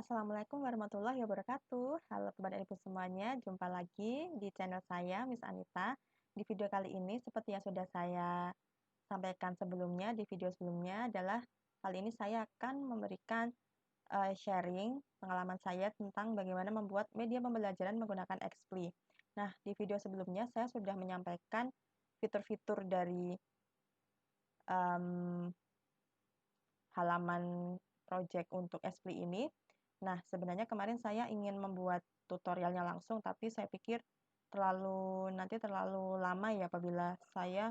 Assalamualaikum warahmatullahi wabarakatuh. Halo kepada ibu semuanya, jumpa lagi di channel saya, Miss Anita. Di video kali ini, seperti yang sudah saya sampaikan sebelumnya, di video sebelumnya adalah kali ini saya akan memberikan sharing pengalaman saya tentang bagaimana membuat media pembelajaran menggunakan Xpli. Nah, di video sebelumnya saya sudah menyampaikan fitur-fitur dari halaman project untuk Xpli ini. Nah, sebenarnya kemarin saya ingin membuat tutorialnya langsung, tapi saya pikir nanti terlalu lama ya apabila saya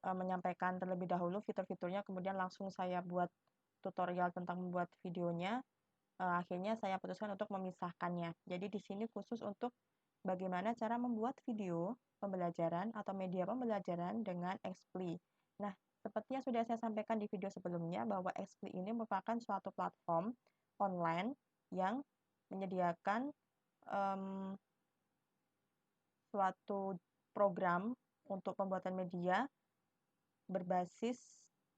menyampaikan terlebih dahulu fitur-fiturnya, kemudian langsung saya buat tutorial tentang membuat videonya. Akhirnya saya putuskan untuk memisahkannya. Jadi di sini khusus untuk bagaimana cara membuat video pembelajaran atau media pembelajaran dengan Xpli. Nah, seperti yang sudah saya sampaikan di video sebelumnya, bahwa Xpli ini merupakan suatu platform online yang menyediakan suatu program untuk pembuatan media berbasis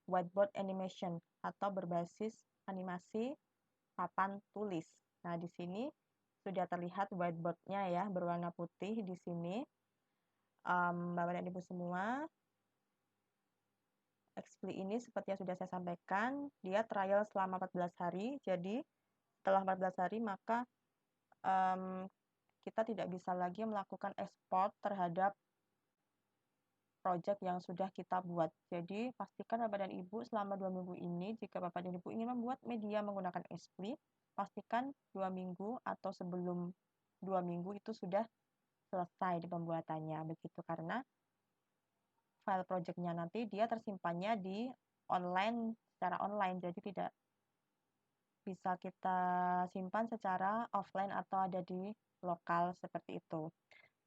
whiteboard animation atau berbasis animasi papan tulis. Nah, di sini sudah terlihat whiteboard-nya ya, berwarna putih di sini. Bapak dan Ibu semua, Xpli ini seperti yang sudah saya sampaikan, dia trial selama 14 hari. Jadi, setelah 14 hari maka kita tidak bisa lagi melakukan ekspor terhadap project yang sudah kita buat. Jadi, pastikan Bapak dan Ibu selama 2 minggu ini, jika Bapak dan Ibu ingin membuat media menggunakan Xpli, pastikan 2 minggu atau sebelum 2 minggu itu sudah selesai di pembuatannya. Begitu, karena file projectnya nanti dia tersimpannya di secara online, jadi tidak bisa kita simpan secara offline atau ada di lokal seperti itu.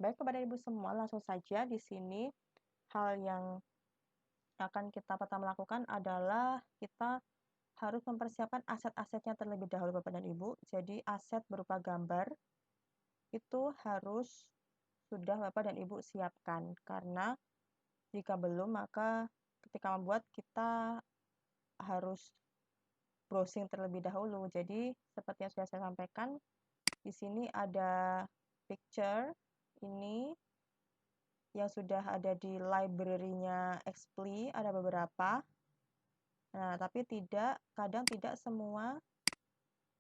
Baik, kepada Ibu semua, langsung saja di sini hal yang akan kita pertama lakukan adalah kita harus mempersiapkan aset-asetnya terlebih dahulu Bapak dan Ibu. Jadi aset berupa gambar itu harus sudah Bapak dan Ibu siapkan, karena jika belum maka ketika membuat kita harus browsing terlebih dahulu. Jadi seperti yang sudah saya sampaikan, di sini ada picture ini yang sudah ada di library-nya Xpli, ada beberapa. Nah, tapi kadang tidak semua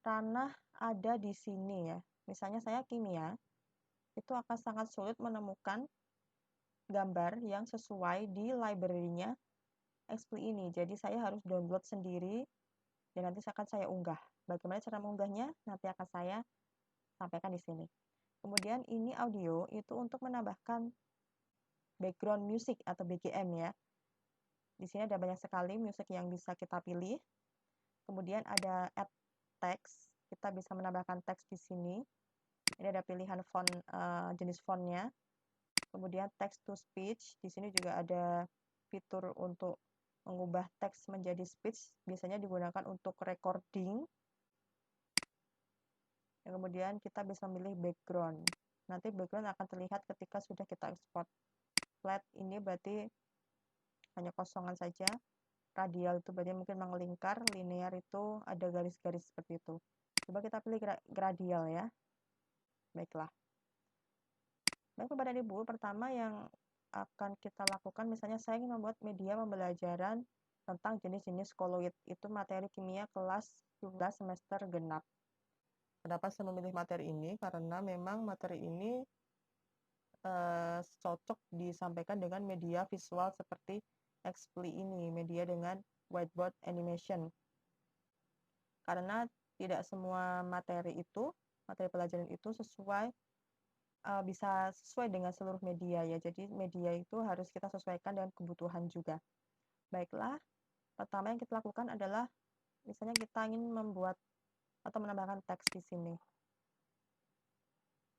ranah ada di sini ya. Misalnya saya kimia, itu akan sangat sulit menemukan gambar yang sesuai di library-nya Xpli ini. Jadi saya harus download sendiri dan nanti akan saya unggah. Bagaimana cara mengunggahnya? Nanti akan saya sampaikan di sini. Kemudian ini audio itu untuk menambahkan background music atau BGM ya. Di sini ada banyak sekali musik yang bisa kita pilih. Kemudian ada add text, kita bisa menambahkan teks di sini. Ini ada pilihan font, jenis fontnya. Kemudian text to speech, di sini juga ada fitur untuk mengubah teks menjadi speech, biasanya digunakan untuk recording. Dan kemudian kita bisa memilih background. Nanti background akan terlihat ketika sudah kita ekspor. Flat ini berarti hanya kosongan saja. Radial itu berarti mungkin mengelingkar, linear itu ada garis-garis seperti itu. Coba kita pilih gradial ya. Baiklah. Baik Bapak dan Ibu, pertama yang akan kita lakukan, misalnya saya ingin membuat media pembelajaran tentang jenis-jenis koloid. Itu materi kimia kelas 12 semester genap. Kenapa saya memilih materi ini? Karena memang materi ini cocok disampaikan dengan media visual seperti Xpli ini, media dengan whiteboard animation. Karena tidak semua materi pelajaran itu bisa sesuai dengan seluruh media ya. Jadi media itu harus kita sesuaikan dengan kebutuhan juga. Baiklah, pertama yang kita lakukan adalah misalnya kita ingin membuat atau menambahkan teks di sini.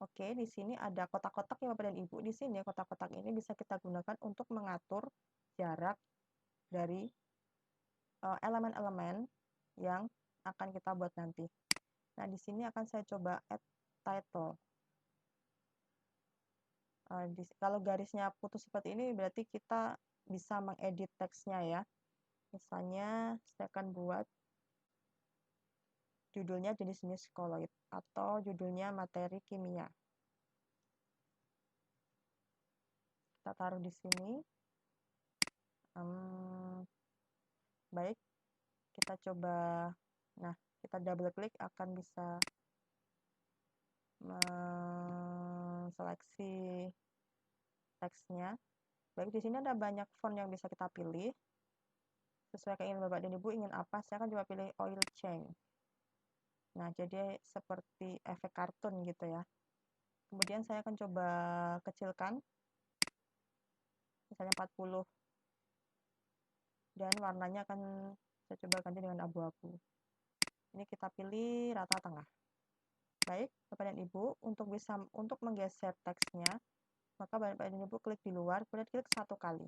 Oke, di sini ada kotak-kotak ya Bapak dan Ibu. Di sini kotak-kotak ini bisa kita gunakan untuk mengatur jarak dari elemen-elemen yang akan kita buat nanti. Nah, di sini akan saya coba add title. Kalau garisnya putus seperti ini berarti kita bisa mengedit teksnya ya. Misalnya saya akan buat judulnya jenis-jenis koloid atau judulnya materi kimia. Kita taruh di sini. Baik, kita coba. Nah, kita double klik akan bisa seleksi teksnya. Baik, di sini ada banyak font yang bisa kita pilih. Sesuai keinginan Bapak dan Ibu ingin apa, saya akan coba pilih oil change. Nah, jadi seperti efek kartun gitu ya. Kemudian saya akan coba kecilkan, misalnya 40. Dan warnanya akan saya coba ganti dengan abu-abu. Ini kita pilih rata tengah. Baik, Bapak dan Ibu, untuk menggeser teksnya, maka Bapak dan Ibu klik di luar, kemudian klik satu kali.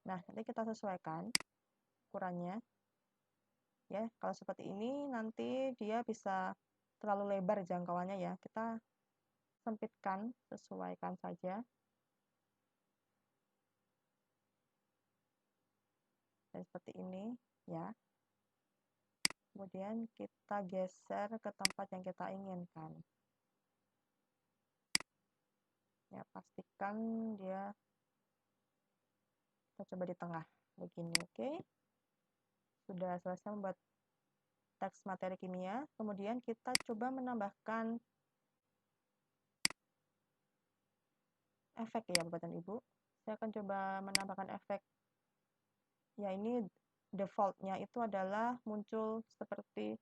Nah, nanti kita sesuaikan ukurannya. Ya, kalau seperti ini nanti dia bisa terlalu lebar jangkauannya ya. Kita sempitkan, sesuaikan saja. Dan seperti ini ya. Kemudian kita geser ke tempat yang kita inginkan. Ya, pastikan dia, kita coba di tengah begini, oke. Sudah selesai membuat teks materi kimia. Kemudian kita coba menambahkan efek ya Bapak dan Ibu. Saya akan coba menambahkan efek. Ya, ini defaultnya itu adalah muncul seperti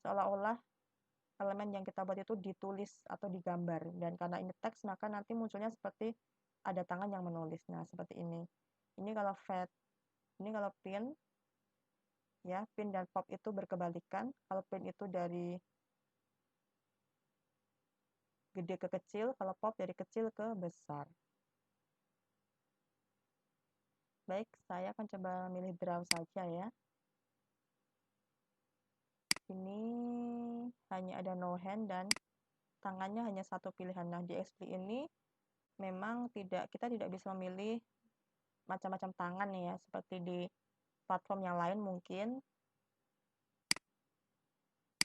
seolah-olah elemen yang kita buat itu ditulis atau digambar. Dan karena ini teks, maka nanti munculnya seperti ada tangan yang menulis. Nah, seperti ini. Ini kalau print, ya, print dan pop itu berkebalikan. Kalau print itu dari gede ke kecil, kalau pop dari kecil ke besar. Baik, saya akan coba milih draw saja ya. Ini hanya ada no hand dan tangannya hanya satu pilihan. Nah, di XP ini memang kita tidak bisa memilih macam-macam tangan ya, seperti di platform yang lain mungkin.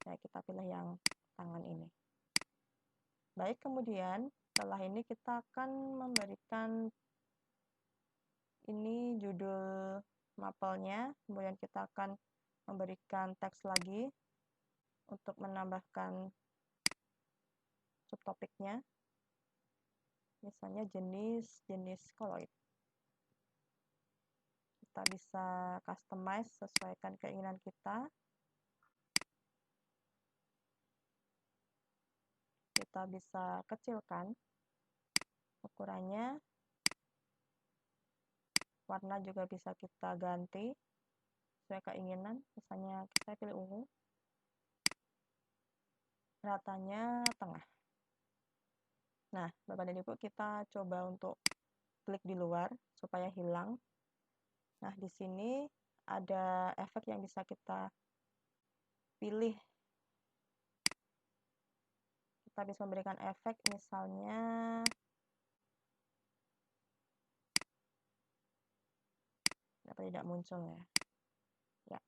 Nah, kita pilih yang tangan ini. Baik, kemudian setelah ini kita akan memberikan ini judul mapelnya, kemudian kita akan memberikan teks lagi untuk menambahkan subtopiknya, misalnya jenis koloid. Kita bisa customize sesuaikan keinginan kita. Kita bisa kecilkan ukurannya. Warna juga bisa kita ganti sesuai keinginan. Misalnya saya pilih ungu. Ratanya tengah. Nah, Bapak dan Ibu, kita coba untuk klik di luar supaya hilang. Nah, di sini ada efek yang bisa kita pilih. Kita bisa memberikan efek misalnya kenapa tidak muncul ya? Ya.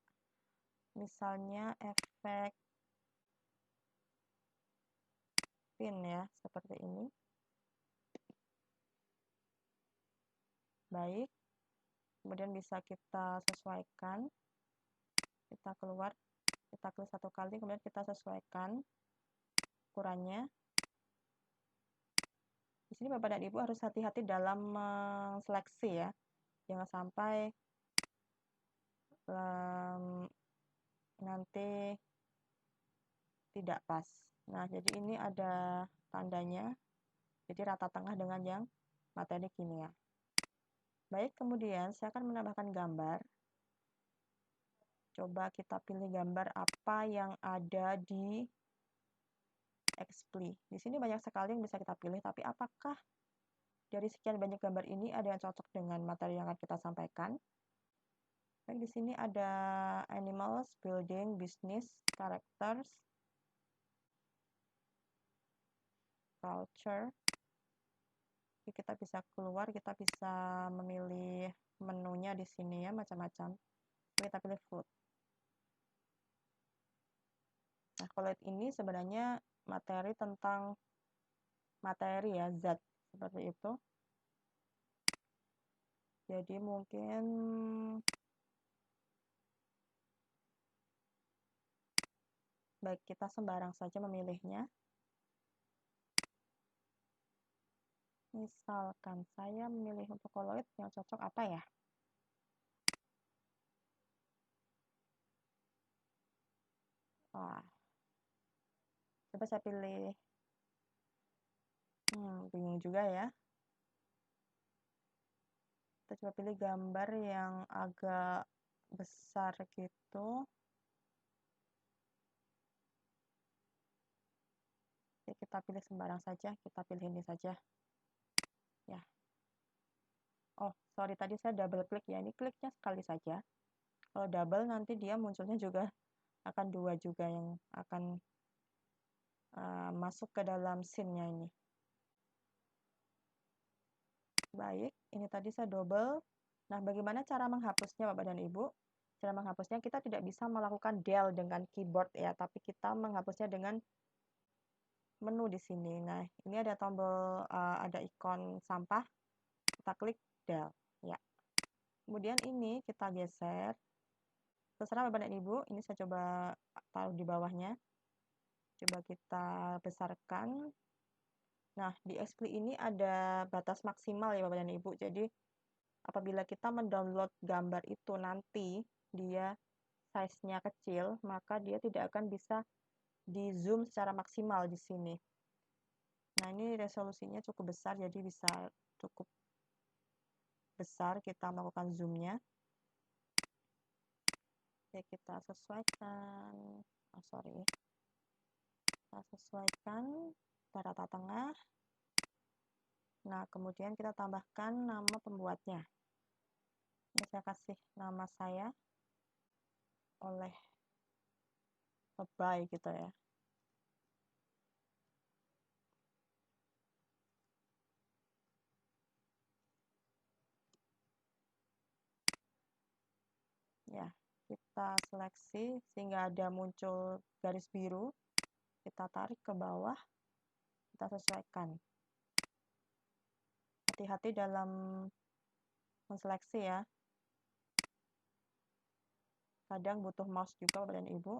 Misalnya efek pin ya, seperti ini. Baik. Kemudian bisa kita sesuaikan. Kita keluar, kita klik satu kali, kemudian kita sesuaikan ukurannya. Di sini Bapak dan Ibu harus hati-hati dalam seleksi ya. Jangan sampai nanti tidak pas. Nah, jadi ini ada tandanya. Jadi rata tengah dengan yang materi kimia. Baik, kemudian saya akan menambahkan gambar. Coba kita pilih gambar apa yang ada di XPLI. Di sini banyak sekali yang bisa kita pilih, tapi apakah dari sekian banyak gambar ini ada yang cocok dengan materi yang akan kita sampaikan? Baik, di sini ada animals, building, business, characters, culture. Kita bisa keluar, kita bisa memilih menunya di sini ya, macam-macam. Kita pilih food. Nah, koloid ini sebenarnya materi tentang materi ya, zat seperti itu. Jadi mungkin baik kita sembarang saja memilihnya. Misalkan saya memilih untuk koloid yang cocok apa ya? Wah, coba saya pilih. Bingung juga ya. Kita coba pilih gambar yang agak besar gitu. Oke, kita pilih sembarang saja. Kita pilih ini saja. Ya. Oh, sorry tadi saya double klik ya. Ini kliknya sekali saja. Kalau double nanti dia munculnya juga akan dua juga yang akan masuk ke dalam scene-nya ini. Baik, ini tadi saya double. Nah, bagaimana cara menghapusnya Bapak dan Ibu? Cara menghapusnya kita tidak bisa melakukan del dengan keyboard ya, tapi kita menghapusnya dengan menu di sini. Nah, ini ada tombol, ada ikon sampah, kita klik del, ya. Kemudian ini kita geser, terserah Bapak dan Ibu, ini saya coba taruh di bawahnya. Coba kita besarkan. Nah, di Xpli ini ada batas maksimal ya Bapak dan Ibu, jadi apabila kita mendownload gambar itu nanti dia size-nya kecil, maka dia tidak akan bisa di zoom secara maksimal di sini. Nah, ini resolusinya cukup besar, jadi bisa cukup besar kita melakukan zoom-nya. Oke, kita sesuaikan. Oh, sorry. Kita sesuaikan pada rata tengah. Nah, kemudian kita tambahkan nama pembuatnya. Ini saya kasih nama saya oleh lebay gitu ya. Ya, kita seleksi sehingga ada muncul garis biru. Kita tarik ke bawah, kita sesuaikan. Hati-hati dalam menseleksi ya. Kadang butuh mouse juga Bapak dan Ibu.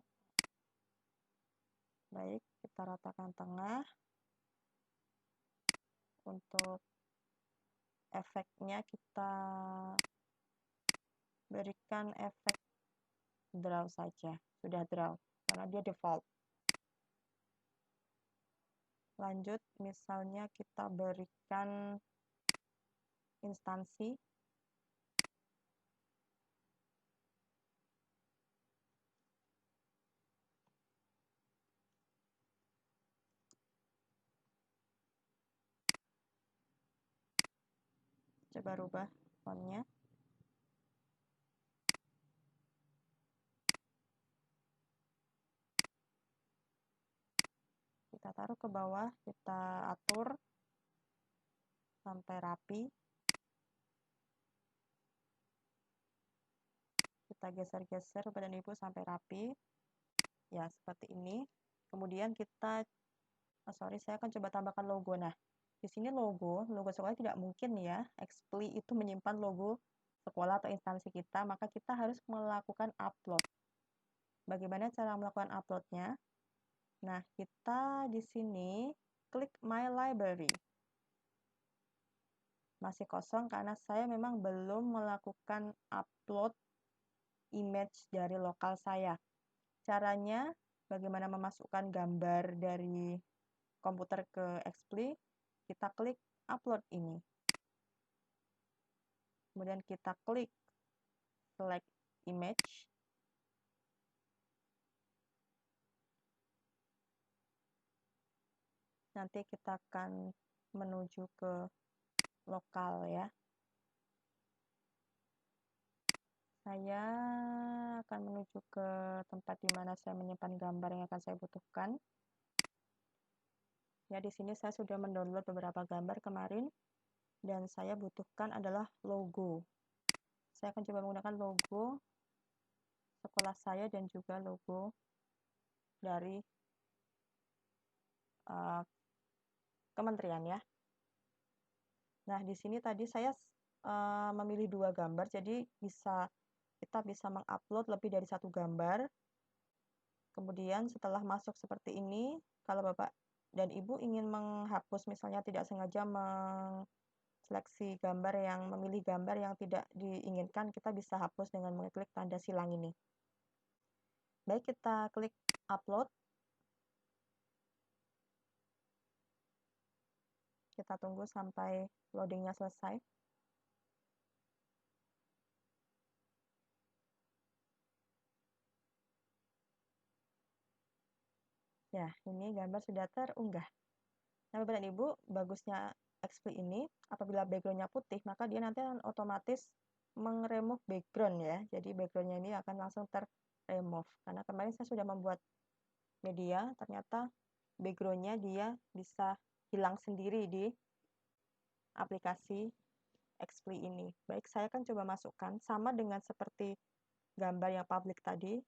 Baik, kita ratakan tengah. Untuk efeknya kita berikan efek draw saja. Sudah draw, karena dia default. Lanjut, misalnya kita berikan instansi. Coba rubah fontnya. Kita taruh ke bawah, kita atur sampai rapi. Kita geser-geser Bapak dan Ibu sampai rapi. Ya, seperti ini. Kemudian kita, sorry, saya akan coba tambahkan logo. Nah, di sini logo sekolah tidak mungkin ya, Xpli itu menyimpan logo sekolah atau instansi kita, maka kita harus melakukan upload. Bagaimana cara melakukan uploadnya? Nah, kita di sini klik My Library. Masih kosong karena saya memang belum melakukan upload image dari lokal saya. Caranya, bagaimana memasukkan gambar dari komputer ke Xpli, kita klik upload ini. Kemudian kita klik select image. Nanti kita akan menuju ke lokal ya. Saya akan menuju ke tempat di mana saya menyimpan gambar yang akan saya butuhkan. Ya, di sini saya sudah mendownload beberapa gambar kemarin dan saya butuhkan adalah logo. Saya akan coba menggunakan logo sekolah saya dan juga logo dari kementerian ya. Nah, di sini tadi saya memilih 2 gambar, jadi kita bisa mengupload lebih dari 1 gambar. Kemudian setelah masuk seperti ini, kalau Bapak dan Ibu ingin menghapus, misalnya tidak sengaja memilih gambar yang tidak diinginkan, kita bisa hapus dengan mengklik tanda silang ini. Baik, kita klik upload. Kita tunggu sampai loadingnya selesai. Ya, ini gambar sudah terunggah. Nah, Bapak dan Ibu, bagusnya XP ini, apabila background-nya putih, maka dia nanti akan otomatis remove background ya. Jadi background-nya ini akan langsung remove. Karena kemarin saya sudah membuat media, ternyata background-nya dia bisa hilang sendiri di aplikasi XP ini. Baik, saya akan coba masukkan, sama dengan seperti gambar yang public tadi,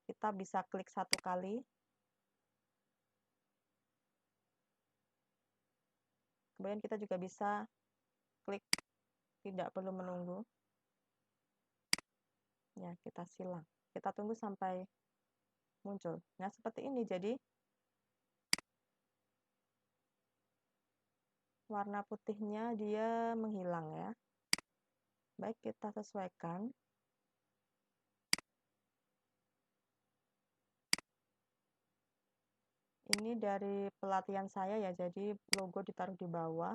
kita bisa klik 1 kali, kemudian kita juga bisa klik tidak perlu menunggu. Ya, kita silang. Kita tunggu sampai muncul. Nah, seperti ini. Jadi, warna putihnya dia menghilang ya. Baik, kita sesuaikan. Ini dari pelatihan saya ya, jadi logo ditaruh di bawah.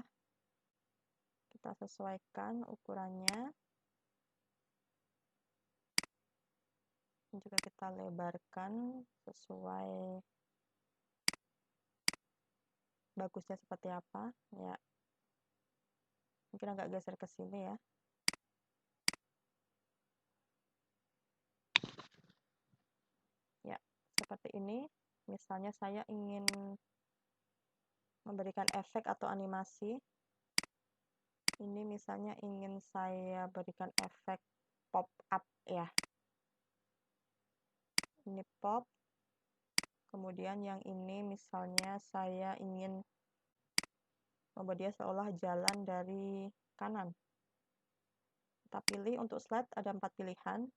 Kita sesuaikan ukurannya. Ini juga kita lebarkan sesuai bagusnya seperti apa. Ya, mungkin agak geser ke sini ya. Ya, seperti ini. Misalnya saya ingin memberikan efek atau animasi. Ini misalnya ingin saya berikan efek pop up ya. Ini pop. Kemudian yang ini misalnya saya ingin membuat dia seolah jalan dari kanan. Kita pilih untuk slide ada 4 pilihan.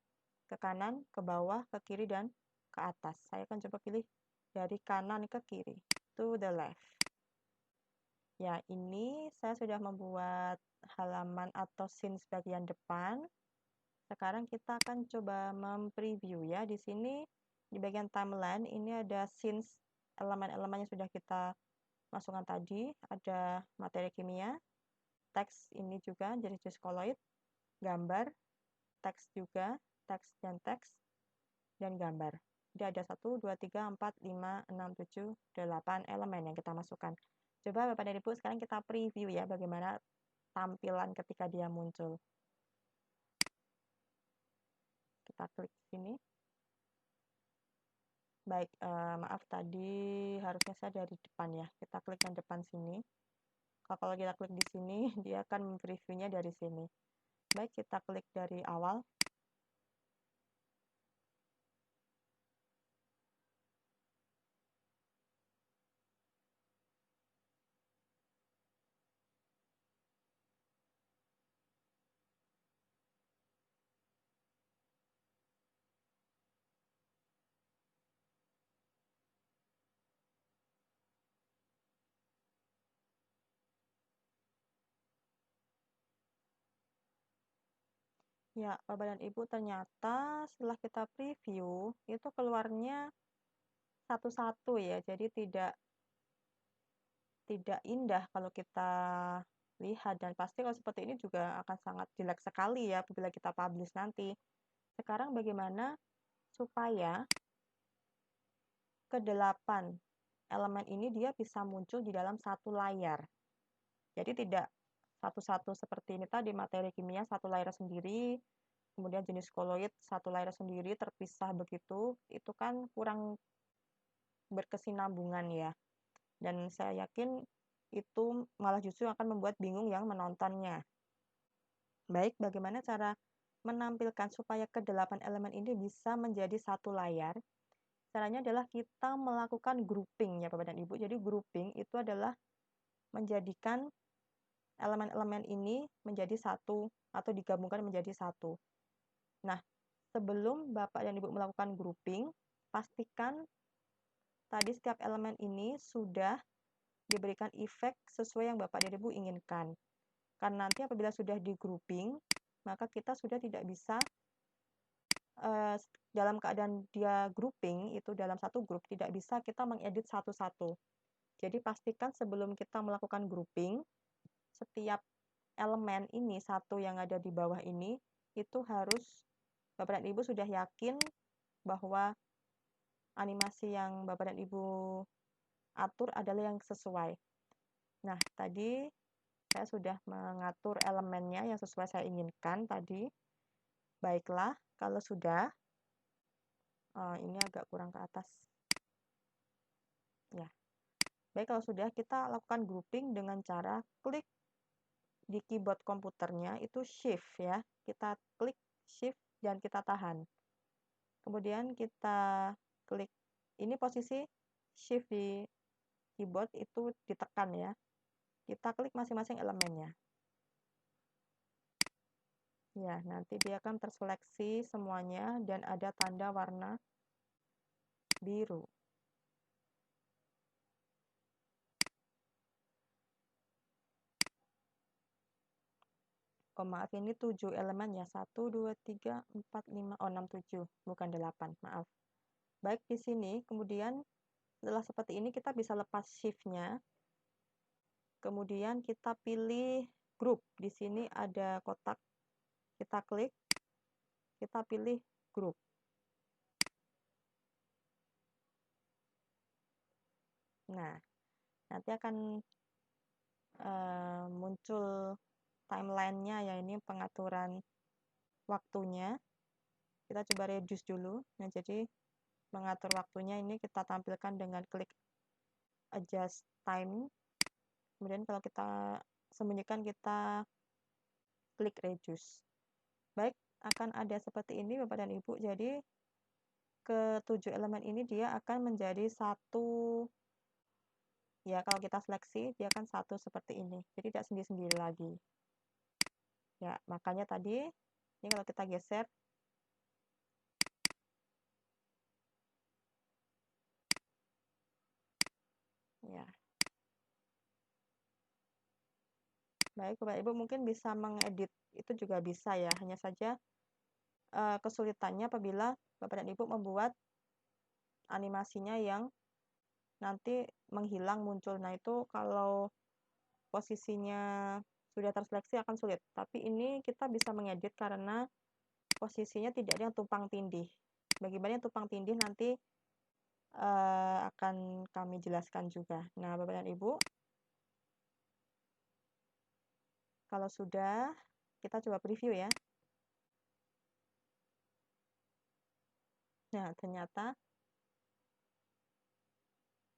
Ke kanan, ke bawah, ke kiri, dan ke atas. Saya akan coba pilih dari kanan ke kiri. To the left. Ya, ini saya sudah membuat halaman atau scenes bagian depan. Sekarang kita akan coba mempreview ya. Di sini di bagian timeline ini ada scenes, elemen-elemen yang sudah kita masukkan tadi. Ada materi kimia, teks ini juga jenis-jenis koloid, gambar, teks juga, teks dan gambar. Jadi ada 1, 2, 3, 4, 5, 6, 7, 8 elemen yang kita masukkan. Coba Bapak dan Ibu sekarang kita preview ya bagaimana tampilan ketika dia muncul. Kita klik sini. Baik, maaf tadi harusnya saya dari depan ya. Kita klik yang depan sini. Kalau kita klik di sini, dia akan previewnya dari sini. Baik, kita klik dari awal. Ya, Bapak dan Ibu, ternyata setelah kita preview, itu keluarnya satu-satu ya. Jadi tidak indah kalau kita lihat, dan pasti kalau seperti ini juga akan sangat jelek sekali ya apabila kita publish nanti. Sekarang bagaimana supaya ke-8 elemen ini dia bisa muncul di dalam satu layar. Jadi tidak satu-satu seperti ini tadi, materi kimia satu layar sendiri, kemudian jenis koloid satu layar sendiri terpisah begitu, itu kan kurang berkesinambungan ya. Dan saya yakin itu malah justru akan membuat bingung yang menontonnya. Baik, bagaimana cara menampilkan supaya ke-8 elemen ini bisa menjadi satu layar? Caranya adalah kita melakukan grouping ya Bapak dan Ibu. Jadi grouping itu adalah menjadikan elemen-elemen ini menjadi satu atau digabungkan menjadi satu. Nah, sebelum Bapak dan Ibu melakukan grouping, pastikan tadi setiap elemen ini sudah diberikan efek sesuai yang Bapak dan Ibu inginkan. Karena nanti apabila sudah di grouping, maka kita sudah tidak bisa dalam keadaan dia grouping itu dalam satu grup tidak bisa kita mengedit satu-satu. Jadi pastikan sebelum kita melakukan grouping, setiap elemen ini satu yang ada di bawah ini itu harus Bapak dan Ibu sudah yakin bahwa animasi yang Bapak dan Ibu atur adalah yang sesuai. Nah, tadi saya sudah mengatur elemennya yang sesuai saya inginkan tadi. Baiklah, kalau sudah, ini agak kurang ke atas. Ya, baik kalau sudah kita lakukan grouping dengan cara klik di keyboard komputernya itu shift ya. Kita klik shift dan kita tahan. Kemudian kita klik, ini posisi shift di keyboard itu ditekan ya. Kita klik masing-masing elemennya. Ya, nanti dia akan terseleksi semuanya dan ada tanda warna biru. Oh maaf, ini 7 elemen ya. 1, 2, 3, 4, 5, 6, 7. Bukan 8, maaf. Baik, di sini kemudian setelah seperti ini kita bisa lepas shift-nya. Kemudian kita pilih group. Di sini ada kotak. Kita klik. Kita pilih group. Nah, nanti akan muncul timeline-nya ya, ini pengaturan waktunya. Kita coba reduce dulu. Nah, jadi mengatur waktunya ini kita tampilkan dengan klik adjust time. Kemudian kalau kita sembunyikan kita klik reduce. Baik, akan ada seperti ini Bapak dan Ibu. Jadi ke-7 elemen ini dia akan menjadi satu. Ya, kalau kita seleksi dia akan satu seperti ini. Jadi tidak sendiri-sendiri lagi. Ya, makanya tadi ini kalau kita geser ya. Baik, Bapak Ibu mungkin bisa mengedit itu juga bisa ya. Hanya saja kesulitannya apabila Bapak dan Ibu membuat animasinya yang nanti menghilang muncul. Nah, itu kalau posisinya sudah terseleksi akan sulit. Tapi ini kita bisa mengedit karena posisinya tidak ada yang tumpang tindih. Bagaimana yang tumpang tindih nanti akan kami jelaskan juga. Nah, Bapak dan Ibu, kalau sudah, kita coba preview ya. Nah, ternyata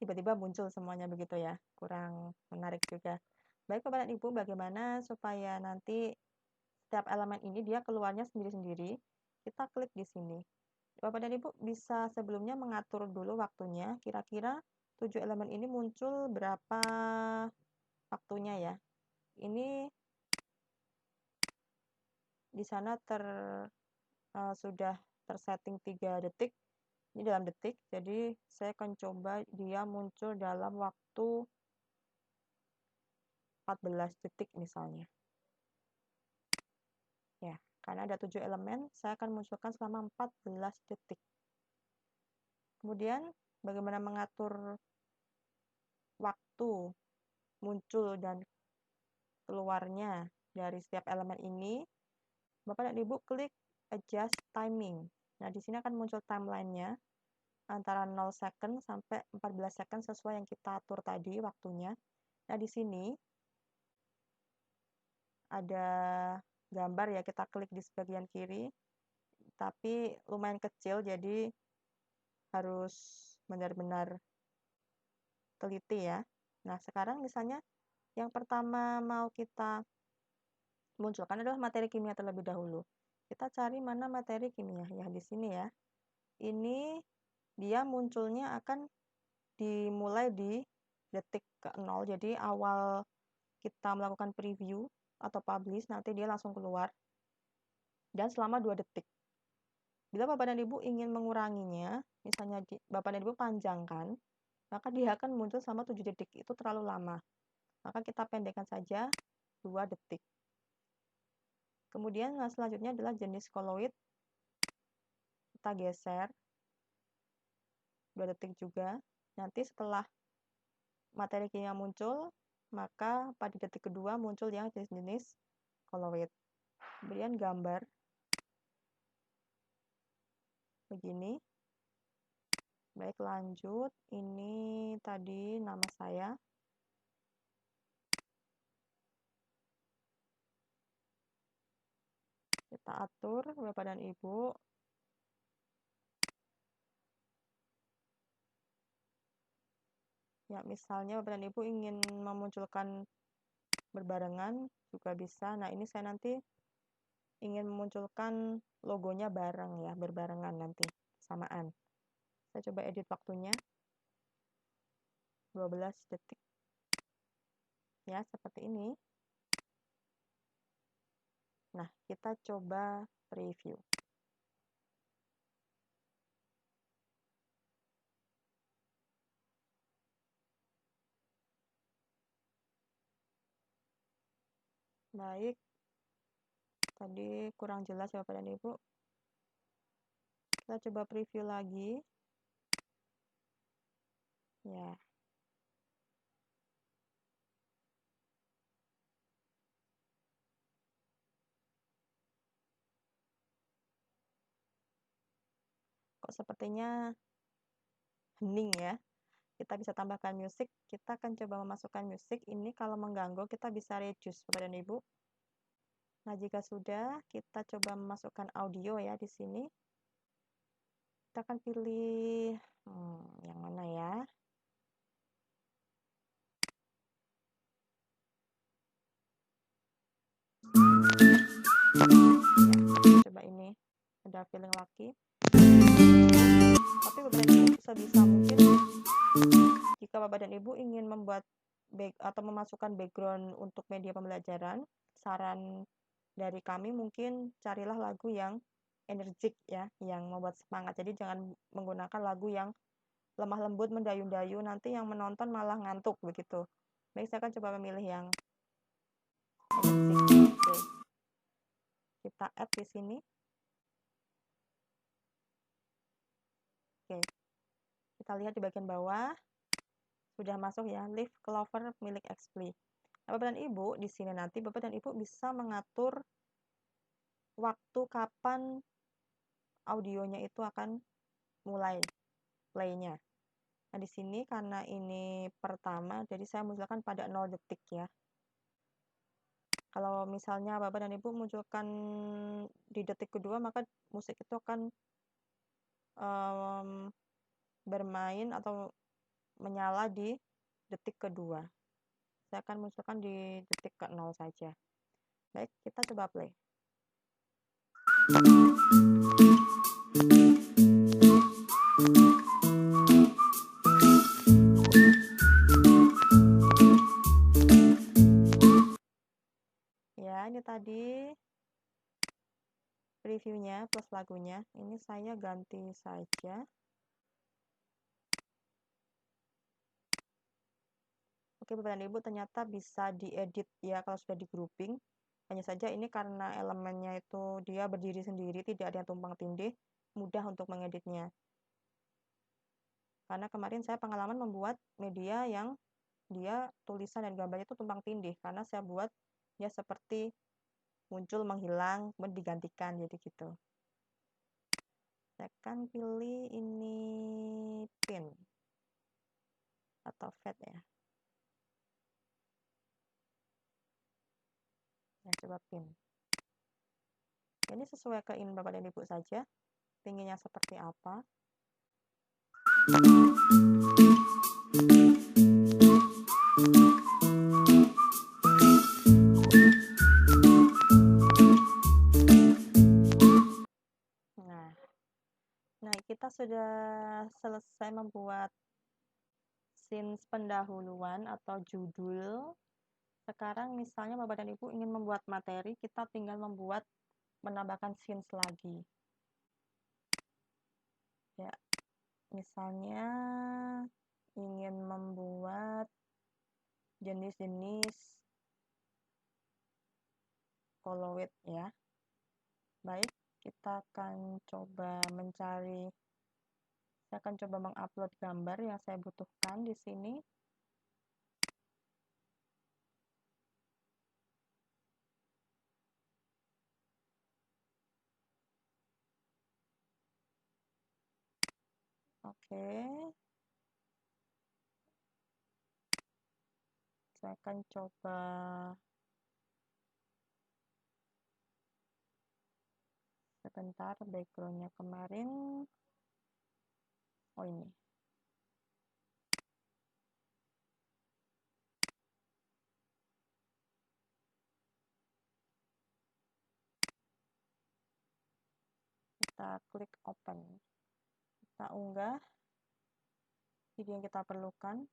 tiba-tiba muncul semuanya begitu ya. Kurang menarik juga. Baik Bapak dan Ibu, bagaimana supaya nanti setiap elemen ini dia keluarnya sendiri-sendiri? Kita klik di sini. Bapak dan Ibu bisa sebelumnya mengatur dulu waktunya, kira-kira 7 elemen ini muncul berapa waktunya ya. Ini di sana sudah tersetting 3 detik, ini dalam detik, jadi saya akan coba dia muncul dalam waktu 14 detik misalnya. Ya, karena ada 7 elemen, saya akan munculkan selama 14 detik. Kemudian, bagaimana mengatur waktu muncul dan keluarnya dari setiap elemen ini? Bapak dan Ibu klik adjust timing. Nah, di sini akan muncul timeline-nya antara 0 second sampai 14 second sesuai yang kita atur tadi waktunya. Nah, di sini ada gambar ya, kita klik di bagian kiri, tapi lumayan kecil, jadi harus benar-benar teliti ya. Nah, sekarang misalnya yang pertama mau kita munculkan adalah materi kimia terlebih dahulu. Kita cari mana materi kimia, ya di sini ya. Ini dia munculnya akan dimulai di detik ke-0. Jadi awal kita melakukan preview atau publish, nanti dia langsung keluar dan selama 2 detik. Bila Bapak dan Ibu ingin menguranginya, misalnya Bapak dan Ibu panjangkan, maka dia akan muncul selama 7 detik. Itu terlalu lama. Maka kita pendekkan saja 2 detik. Kemudian selanjutnya adalah jenis coloid. Kita geser 2 detik juga. Nanti setelah materi kimia muncul, maka pada detik kedua muncul yang jenis-jenis coloid. Kemudian gambar begini. Baik, lanjut. Ini tadi nama saya. Kita atur Bapak dan Ibu. Ya, misalnya Bapak dan Ibu ingin memunculkan berbarengan juga bisa. Nah, ini saya nanti ingin memunculkan logonya bareng ya, berbarengan nanti, samaan. Saya coba edit waktunya. 12 detik. Ya, seperti ini. Nah, kita coba preview. Baik. Tadi kurang jelas ya Bapak dan Ibu. Kita coba preview lagi. Ya. Kok sepertinya hening ya. Kita bisa tambahkan musik. Kita akan coba memasukkan musik. Ini kalau mengganggu kita bisa reduce Bapak dan Ibu. Nah, jika sudah, kita coba memasukkan audio ya di sini. Kita akan pilih yang mana ya? Ya, coba ini. Ada feeling laki. Tapi Bapak dan Ibu sebisa mungkin jika Bapak dan Ibu ingin membuat atau memasukkan background untuk media pembelajaran, saran dari kami mungkin carilah lagu yang energik ya, yang membuat semangat. Jadi jangan menggunakan lagu yang lemah lembut, mendayu-dayu, nanti yang menonton malah ngantuk begitu. Baik, saya akan coba memilih yang energik. Oke. Kita add di sini. Oke. Kita lihat di bagian bawah sudah masuk ya, Leaf Clover milik Xpli. Nah, Bapak dan Ibu di sini nanti Bapak dan Ibu bisa mengatur waktu kapan audionya itu akan mulai play-nya. Nah, di sini karena ini pertama, jadi saya munculkan pada 0 detik ya. Kalau misalnya Bapak dan Ibu munculkan di detik kedua, maka musik itu akan bermain atau menyala di detik kedua. Saya akan munculkan di detik ke-0 saja. Baik, kita coba play. Ya, ini tadi previewnya plus lagunya. Ini saya ganti saja. Oke, Bapak dan Ibu, ternyata bisa diedit ya kalau sudah di grouping. Hanya saja ini karena elemennya itu dia berdiri sendiri, tidak ada yang tumpang tindih, mudah untuk mengeditnya. Karena kemarin saya pengalaman membuat media yang dia tulisan dan gambarnya itu tumpang tindih, karena saya buat dia seperti muncul, menghilang, kemudian digantikan, jadi gitu. Saya akan pilih ini pin atau fade ya. Ya, coba pin. Ini sesuai keinginan Bapak dan Ibu saja. Pinginnya seperti apa. Nah, kita sudah selesai saya membuat scenes pendahuluan atau judul. Sekarang misalnya Bapak dan Ibu ingin membuat materi, kita tinggal menambahkan scenes lagi. Ya, misalnya ingin membuat jenis-jenis koloid ya. Baik, kita akan coba saya akan coba mengupload gambar yang saya butuhkan di sini. Oke. Saya akan coba sebentar, backgroundnya kemarin. Oh, ini. Kita klik open. Kita unggah video yang kita perlukan,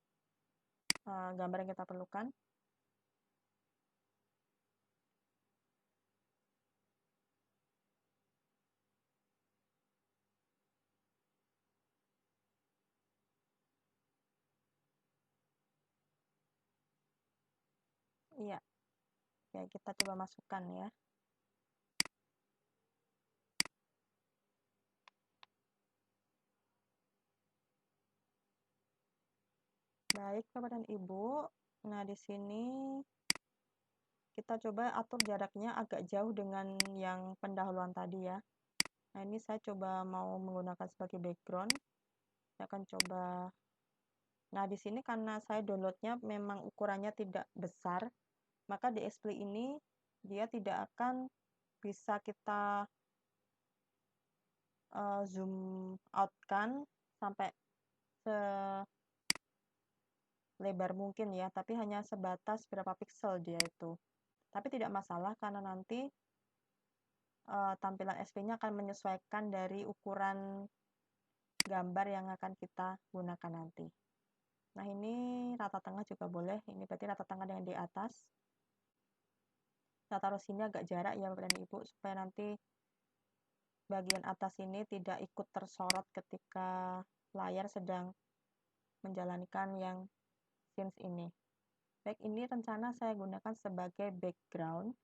gambar yang kita perlukan. Iya. Oke, kita coba masukkan ya. Baik, Bapak dan Ibu. Nah, di sini kita coba atur jaraknya agak jauh dengan yang pendahuluan tadi ya. Nah, ini saya coba mau menggunakan sebagai background. Saya akan coba. Nah, di sini karena saya downloadnya memang ukurannya tidak besar, maka di display ini dia tidak akan bisa kita zoom out kan sampai selebar mungkin ya, tapi hanya sebatas berapa piksel dia itu. Tapi tidak masalah karena nanti tampilan SP-nya akan menyesuaikan dari ukuran gambar yang akan kita gunakan nanti. Nah, ini rata tengah juga boleh. Ini berarti rata tengah yang di atas. Kita taruh sini agak jarak ya Bapak dan Ibu, supaya nanti bagian atas ini tidak ikut tersorot ketika layar sedang menjalankan yang scenes ini. Baik, ini rencana saya gunakan sebagai background.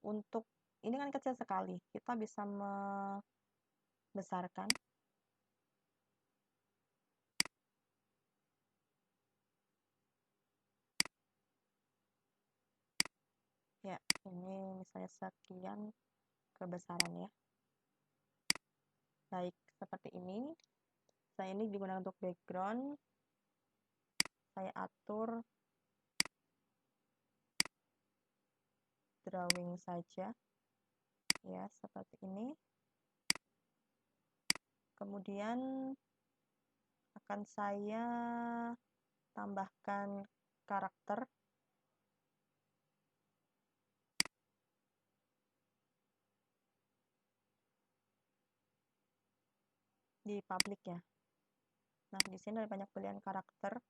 Untuk ini kan kecil sekali, kita bisa membesarkan. Ya, ini misalnya sekian kebesaran ya. Baik, seperti ini. Saya ini digunakan untuk background. Saya atur drawing saja. Ya, seperti ini. Kemudian akan saya tambahkan karakter. Di public ya. Nah, di sini ada banyak pilihan karakter.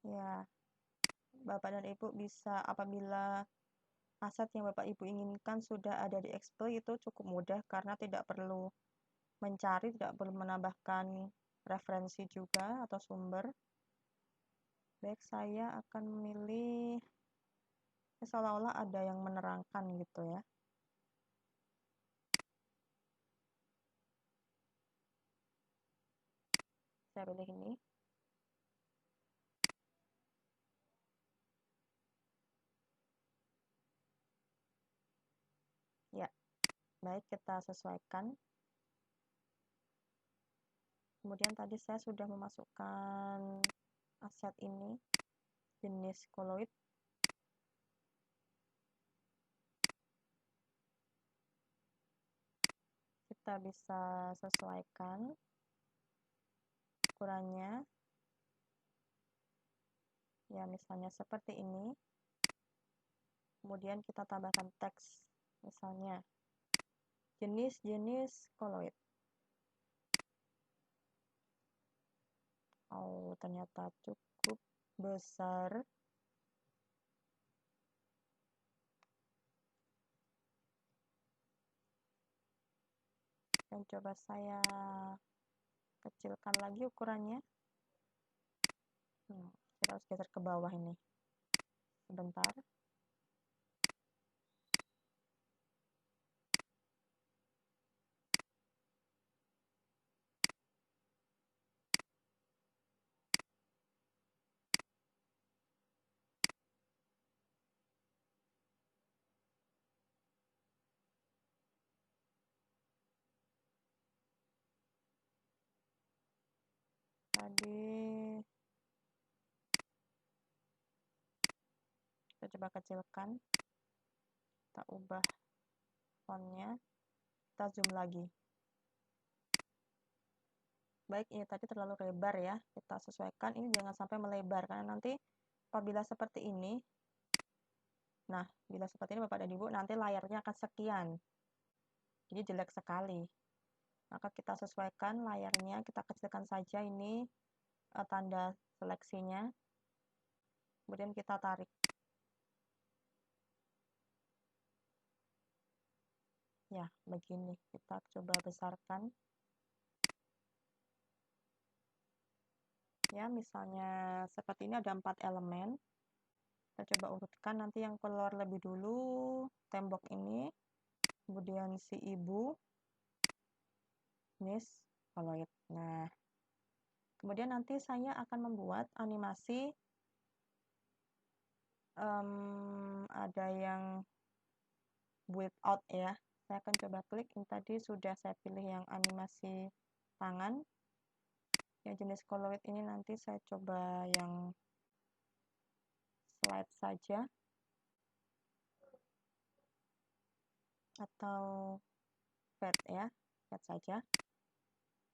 Ya, Bapak dan Ibu bisa apabila aset yang Bapak Ibu inginkan sudah ada di Explore itu cukup mudah karena tidak perlu mencari, tidak perlu menambahkan referensi juga atau sumber. Baik, saya akan memilih seolah-olah ada yang menerangkan gitu ya. Saya pilih ini. Ya, baik, kita sesuaikan. Kemudian tadi saya sudah memasukkan aset ini, jenis koloid. Kita bisa sesuaikan ukurannya. Ya, misalnya seperti ini. Kemudian kita tambahkan teks, misalnya jenis-jenis koloid. Oh, ternyata cukup besar. Dan coba saya kecilkan lagi ukurannya. Kita harus geser ke bawah ini. Sebentar. Tadi kita coba kecilkan. Kita ubah fontnya. Kita zoom lagi. Baik, ini tadi terlalu lebar ya. Kita sesuaikan, ini jangan sampai melebar. Karena nanti apabila seperti ini, nah, bila seperti ini Bapak dan Ibu, nanti layarnya akan sekian. Jadi jelek sekali. Maka kita sesuaikan layarnya, kita kecilkan saja ini tanda seleksinya. Kemudian kita tarik. Ya, begini. Kita coba besarkan. Ya, misalnya seperti ini ada 4 elemen. Kita coba urutkan nanti yang keluar lebih dulu tembok ini. Kemudian si ibu. Jenis koloid. Nah, kemudian nanti saya akan membuat animasi. Ada yang build out ya. Saya akan coba klik. Ini tadi sudah saya pilih yang animasi tangan. Yang jenis koloid ini nanti saya coba yang slide saja. Atau fade ya. Fade saja.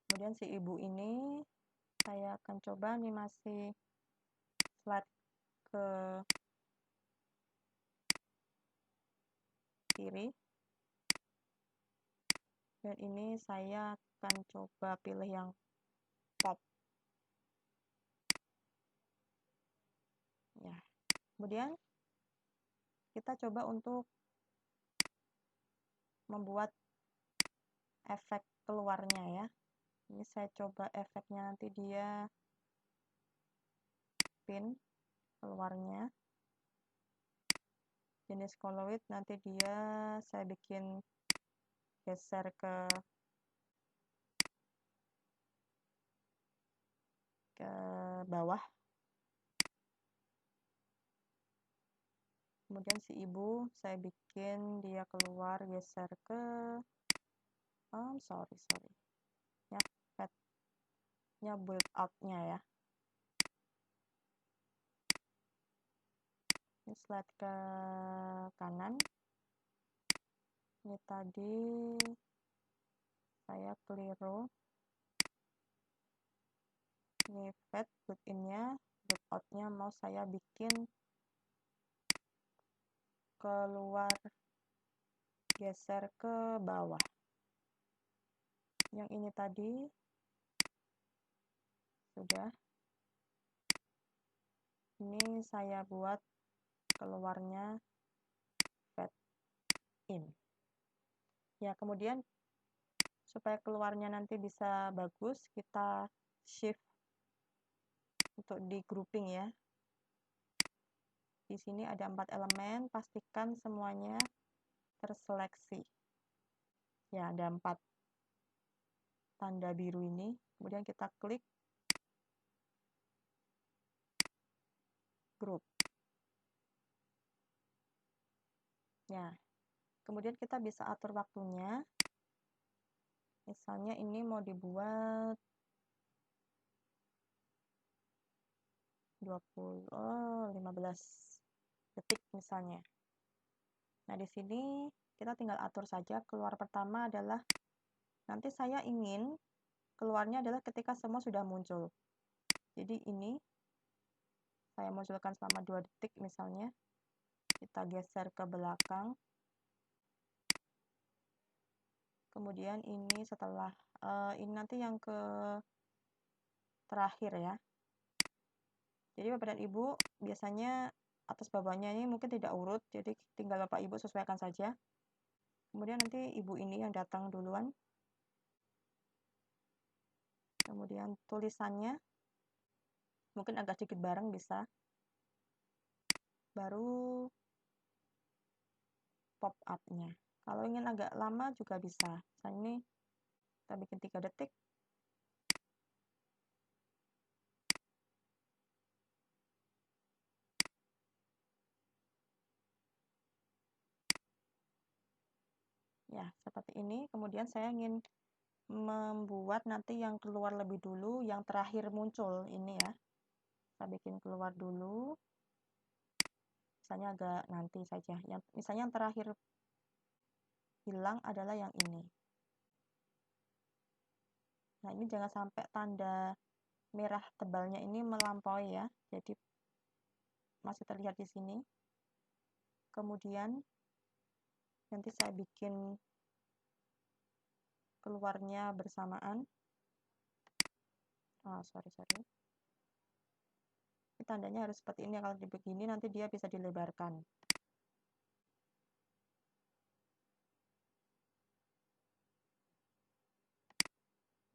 Kemudian si ibu ini saya akan coba animasi slide ke kiri. Dan ini saya akan coba pilih yang pop. Ya. Kemudian kita coba untuk membuat efek keluarnya ya. Ini saya coba efeknya nanti dia pin keluarnya. Jenis koloid nanti dia saya bikin geser ke bawah. Kemudian si ibu saya bikin dia keluar geser ke sorry ya, fat-nya build out-nya ya. Ini slide ke kanan. Ini tadi saya keliru. Ini fat build in-nya, build out-nya mau saya bikin keluar geser ke bawah. Yang ini tadi sudah. Ini saya buat keluarnya fade in. Ya, kemudian supaya keluarnya nanti bisa bagus, kita shift untuk di grouping ya. Di sini ada 4 elemen, pastikan semuanya terseleksi. Ya, ada 4 tanda biru ini. Kemudian kita klik group. Ya, kemudian kita bisa atur waktunya. Misalnya ini mau dibuat 15 detik misalnya. Nah, di sini kita tinggal atur saja. Keluar pertama adalah nanti saya ingin keluarnya adalah ketika semua sudah muncul. Jadi ini saya munculkan selama 2 detik misalnya. Kita geser ke belakang. Kemudian ini setelah ini nanti yang ke terakhir ya. Jadi Bapak dan Ibu biasanya atas bawahnya ini mungkin tidak urut, jadi tinggal Bapak Ibu sesuaikan saja. Kemudian nanti Ibu ini yang datang duluan. Kemudian tulisannya mungkin agak sedikit bareng bisa. Baru pop up-nya. Kalau ingin agak lama juga bisa. Misalnya ini kita bikin 3 detik. Ya, seperti ini. Kemudian saya ingin membuat nanti yang keluar lebih dulu, yang terakhir muncul ini ya. Saya bikin keluar dulu. Misalnya agak nanti saja. Misalnya yang terakhir hilang adalah yang ini. Nah, ini jangan sampai tanda merah tebalnya ini melampaui ya. Jadi masih terlihat di sini. Kemudian nanti saya bikin keluarnya bersamaan. Sorry. Ini tandanya harus seperti ini. Kalau begini nanti dia bisa dilebarkan.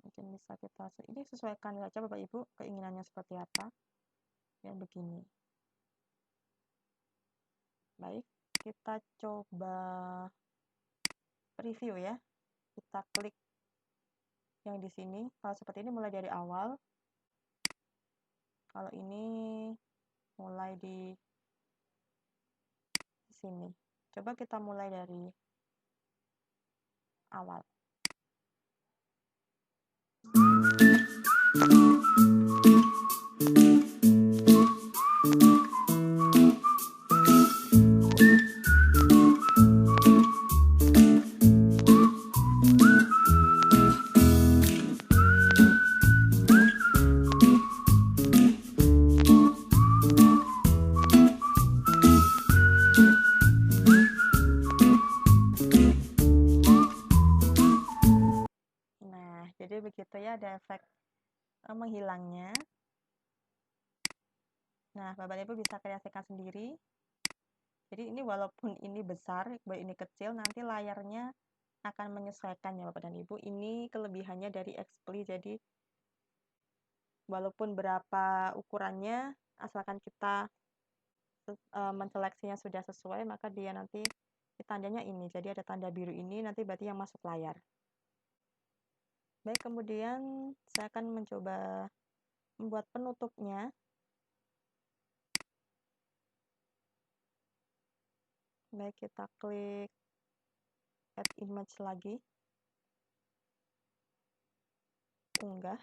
Mungkin bisa kita ini sesuaikan saja Bapak Ibu keinginannya seperti apa. Yang begini. Baik, kita coba preview ya. Kita klik yang di sini. Kalau seperti ini mulai dari awal. Kalau ini mulai di sini. Coba kita mulai dari awal. Nah, jadi begitu ya, ada efek menghilangnya. Nah, Bapak Ibu bisa kreasikan sendiri. Jadi ini walaupun ini besar, ini kecil, nanti layarnya akan menyesuaikan ya Bapak dan Ibu. Ini kelebihannya dari XPLY. Jadi walaupun berapa ukurannya, asalkan kita menseleksinya sudah sesuai, maka dia nanti tandanya ini. Jadi ada tanda biru ini, nanti berarti yang masuk layar. Baik, kemudian saya akan mencoba membuat penutupnya. Baik, kita klik add image lagi. Unggah.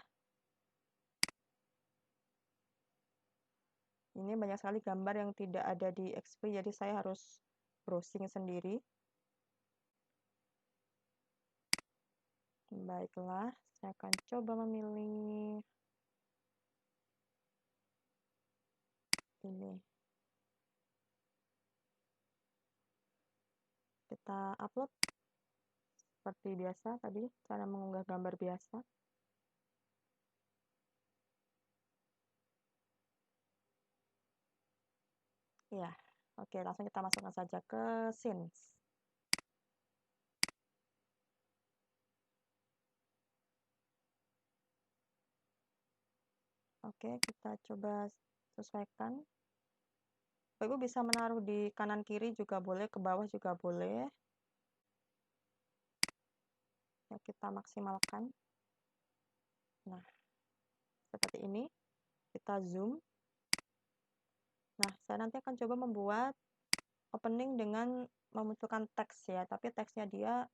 Ini banyak sekali gambar yang tidak ada di XPLY, jadi saya harus browsing sendiri. Baiklah, saya akan coba memilih ini. Kita upload seperti biasa tadi, cara mengunggah gambar biasa. Ya, oke, langsung kita masukkan saja ke scenes. Oke, kita coba sesuaikan. Ibu bisa menaruh di kanan kiri juga boleh, ke bawah juga boleh. Ya, kita maksimalkan. Nah, seperti ini. Kita zoom. Nah, saya nanti akan coba membuat opening dengan memunculkan teks ya, tapi teksnya dia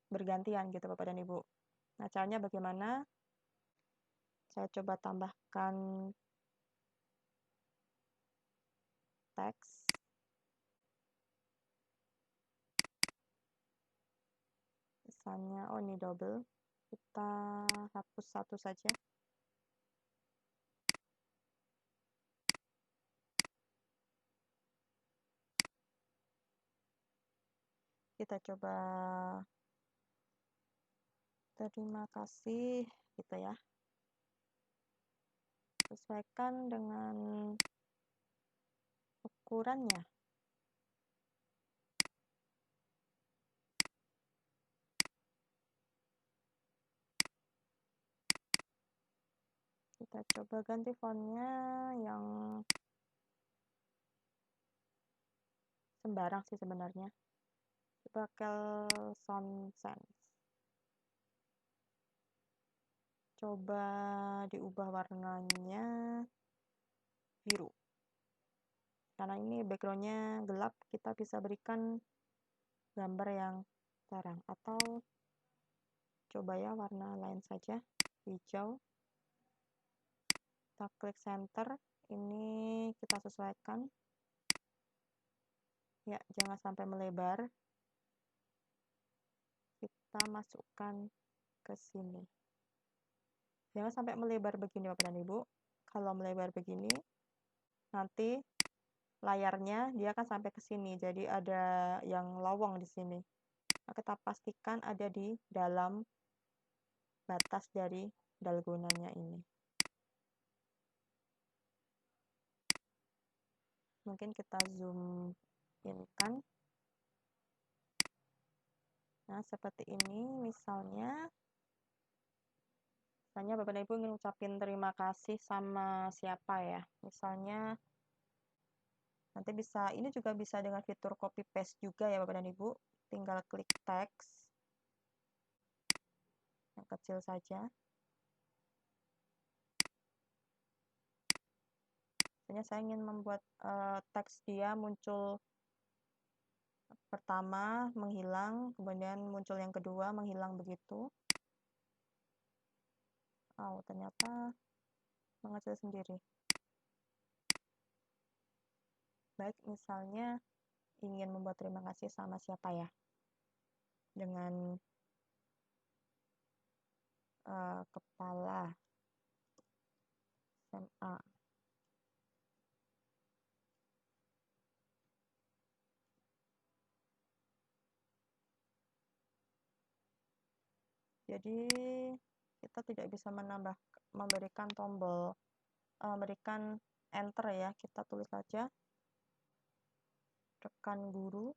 bergantian gitu Bapak dan Ibu. Nah, caranya bagaimana? Saya coba tambahkan teks. Misalnya, ini double. Kita hapus satu saja. Kita coba terima kasih gitu ya. Sesuaikan dengan ukurannya. Kita coba ganti fontnya yang sembarang sih sebenarnya. Coba Kelson Sans. Coba diubah warnanya biru. Karena ini backgroundnya gelap, kita bisa berikan gambar yang terang. Atau coba ya warna lain saja, hijau. Kita klik center, ini kita sesuaikan. Ya, jangan sampai melebar. Kita masukkan ke sini. Jangan sampai melebar begini Bapak dan Ibu. Kalau melebar begini, nanti layarnya dia akan sampai ke sini. Jadi ada yang lowong di sini. Nah, kita pastikan ada di dalam batas dari dalgonanya ini. Mungkin kita zoom in kan. Nah, seperti ini misalnya Bapak dan Ibu ingin ucapin terima kasih sama siapa ya. Misalnya nanti bisa, ini juga bisa dengan fitur copy paste juga ya Bapak dan Ibu. Tinggal klik teks yang kecil saja. Misalnya saya ingin membuat teks dia muncul pertama menghilang, kemudian muncul yang kedua menghilang begitu. Oh, ternyata mengecil sendiri. Baik, misalnya ingin membuat terima kasih sama siapa ya? Dengan kepala SMA. Jadi kita tidak bisa memberikan tombol, memberikan enter ya. Kita tulis saja rekan guru.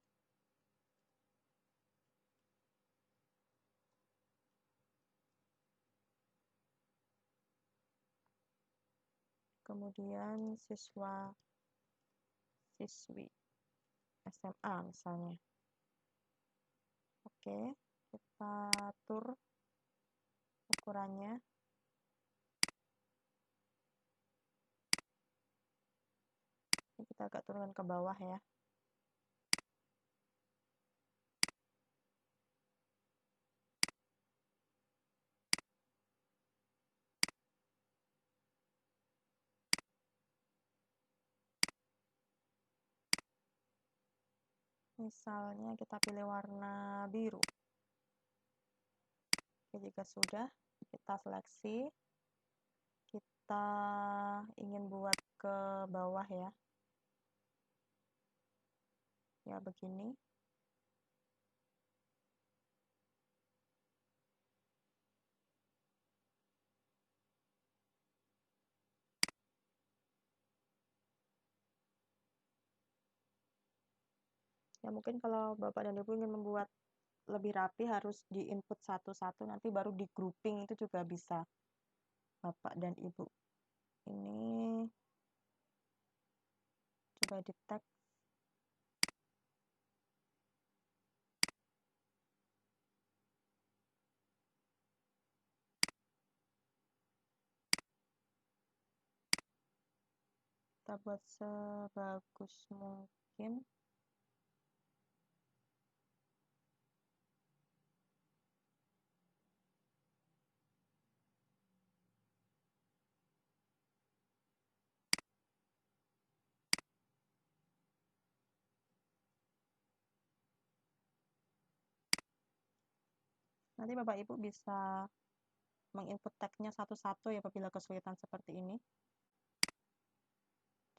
Kemudian siswi SMA misalnya. Oke, kita atur ukurannya. Ini kita agak turunkan ke bawah ya. Misalnya kita pilih warna biru. Oke, jika sudah, kita seleksi. Kita ingin buat ke bawah ya. Ya, begini. Ya, mungkin kalau Bapak dan Ibu ingin membuat lebih rapi harus di input satu-satu, nanti baru di grouping itu juga bisa Bapak dan Ibu. Ini coba di tag. Kita buat sebagus mungkin. Nanti Bapak Ibu bisa menginput tagnya satu-satu ya apabila kesulitan seperti ini.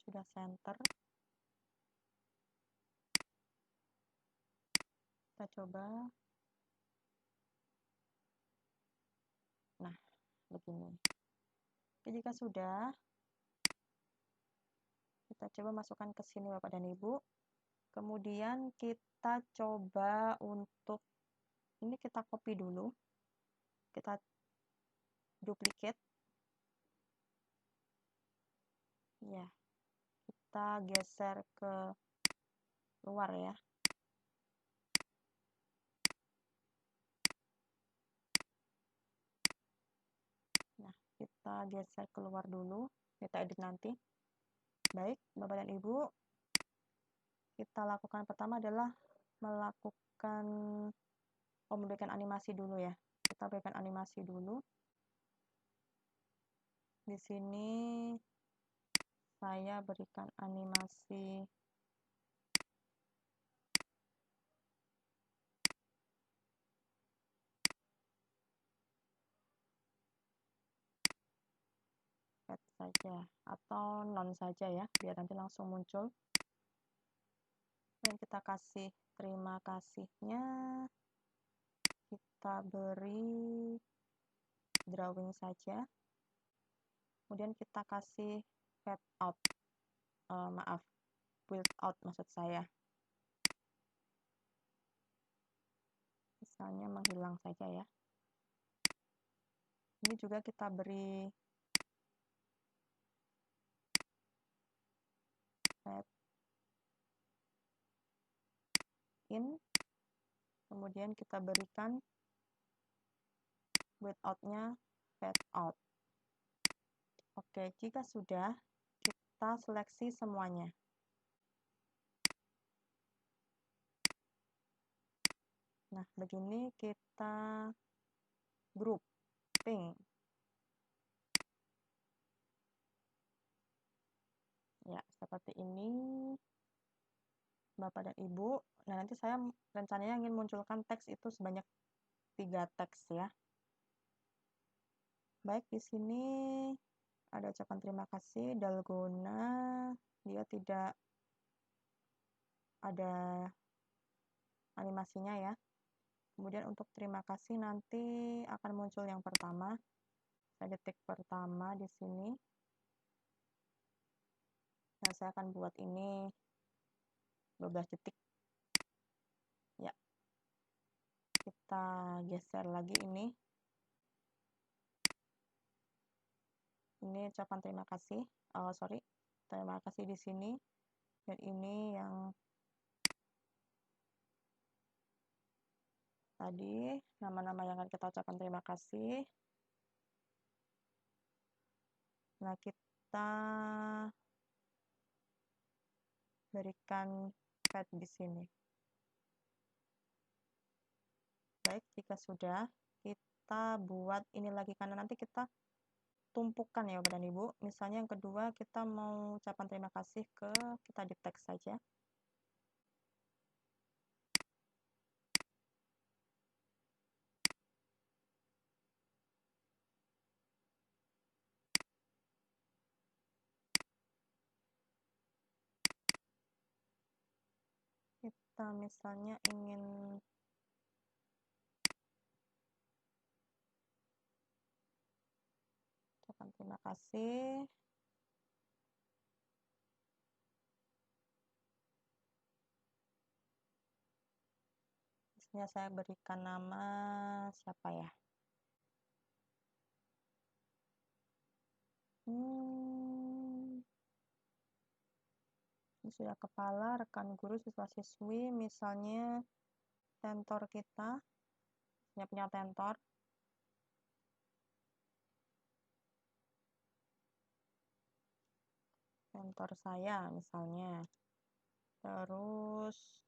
Sudah center. Kita coba. Nah, begini. Oke, jika sudah, kita coba masukkan ke sini Bapak dan Ibu. Kemudian kita coba untuk, ini kita copy dulu. Kita duplicate. Ya, kita geser ke luar ya. Nah, kita geser keluar dulu. Kita edit nanti. Baik, Bapak dan Ibu, kita lakukan pertama adalah memberikan animasi dulu ya. Kita berikan animasi dulu. Di sini saya berikan animasi pet saja atau non saja ya, biar nanti langsung muncul. Kemudian kita kasih terima kasihnya, kita beri drawing saja. Kemudian kita kasih fade out, build out maksud saya. Misalnya menghilang saja ya. Ini juga kita beri fade in, kemudian kita berikan build out-nya fade out. Oke, jika sudah, kita seleksi semuanya. Nah, begini kita grouping. Ya, seperti ini, Bapak dan Ibu. Nah, nanti saya rencananya ingin munculkan teks itu sebanyak 3 teks ya. Baik, di sini ada ucapan terima kasih, Dalgona, dia tidak ada animasinya ya. Kemudian untuk terima kasih nanti akan muncul yang pertama. Saya detik pertama di sini. Nah, saya akan buat ini 12 detik. Ya. Kita geser lagi ini. Ini ucapan terima kasih. Terima kasih di sini. Dan ini yang tadi, nama-nama yang akan kita ucapkan terima kasih. Nah, kita berikan pad di sini. Baik, jika sudah, kita buat ini lagi karena nanti kita tumpukan ya Bapak dan Ibu. Misalnya yang kedua kita mau ucapan terima kasih kita di teks saja. Kita misalnya ingin ucapan terima kasih. Misalnya saya berikan nama siapa ya? Ini sudah kepala, rekan guru, siswa-siswi, misalnya tentor kita, punya tentor. Tentor saya misalnya. Terus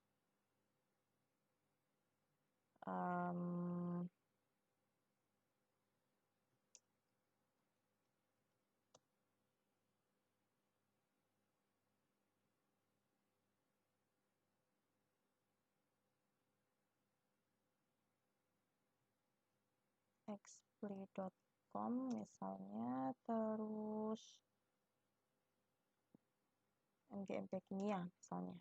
xpli.com misalnya, terus MGMP Kimia misalnya.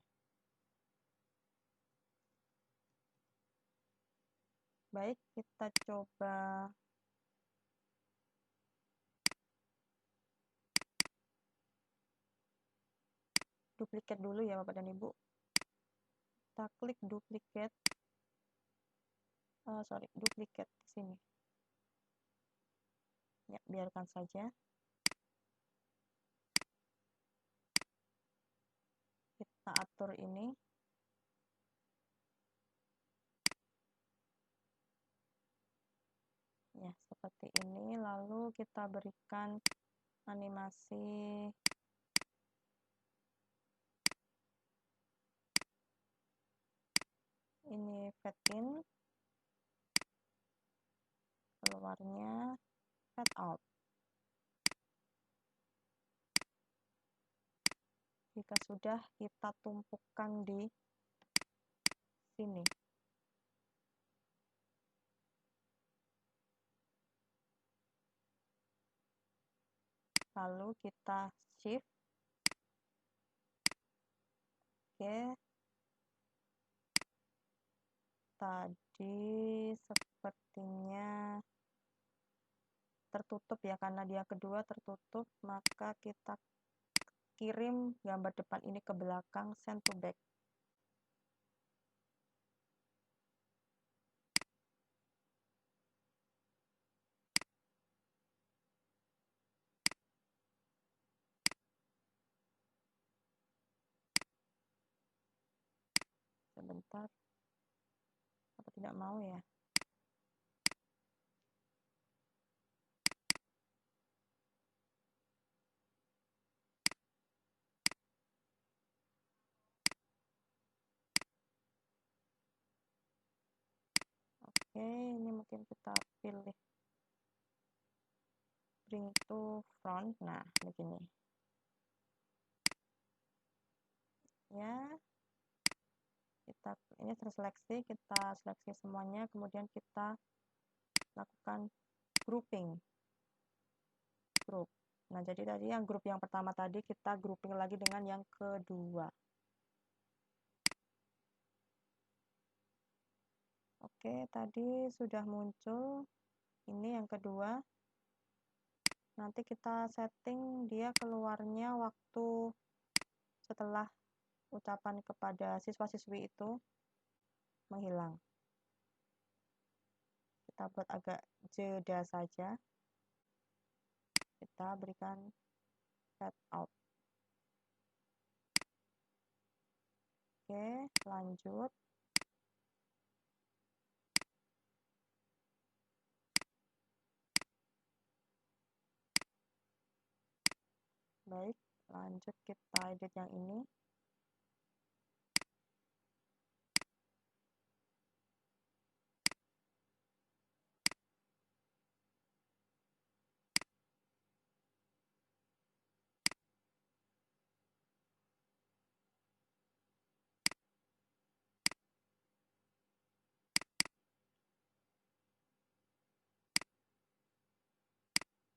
Baik, kita coba duplikat dulu ya Bapak dan Ibu. Kita klik duplikat, duplikat di sini. Ya, biarkan saja. Kita atur ini. Ya, seperti ini. Lalu kita berikan animasi ini fade in, keluarnya fade out. Jika sudah, kita tumpukan di sini. Lalu kita shift. Oke. Tadi sepertinya tertutup ya, karena dia kedua tertutup, maka kita kirim gambar depan ini ke belakang, send to back. Sebentar, apa tidak mau ya? Oke, ini mungkin kita pilih bring to front. Nah, begini. Ya, ini terseleksi, kita seleksi semuanya, kemudian kita lakukan grouping. Group. Nah, jadi tadi yang grup yang pertama tadi kita grouping lagi dengan yang kedua. Oke, tadi sudah muncul. Ini yang kedua. Nanti kita setting dia keluarnya waktu setelah ucapan kepada siswa-siswi itu menghilang. Kita buat agak jeda saja. Kita berikan fade out. Oke, lanjut. Baik, lanjut kita edit yang ini.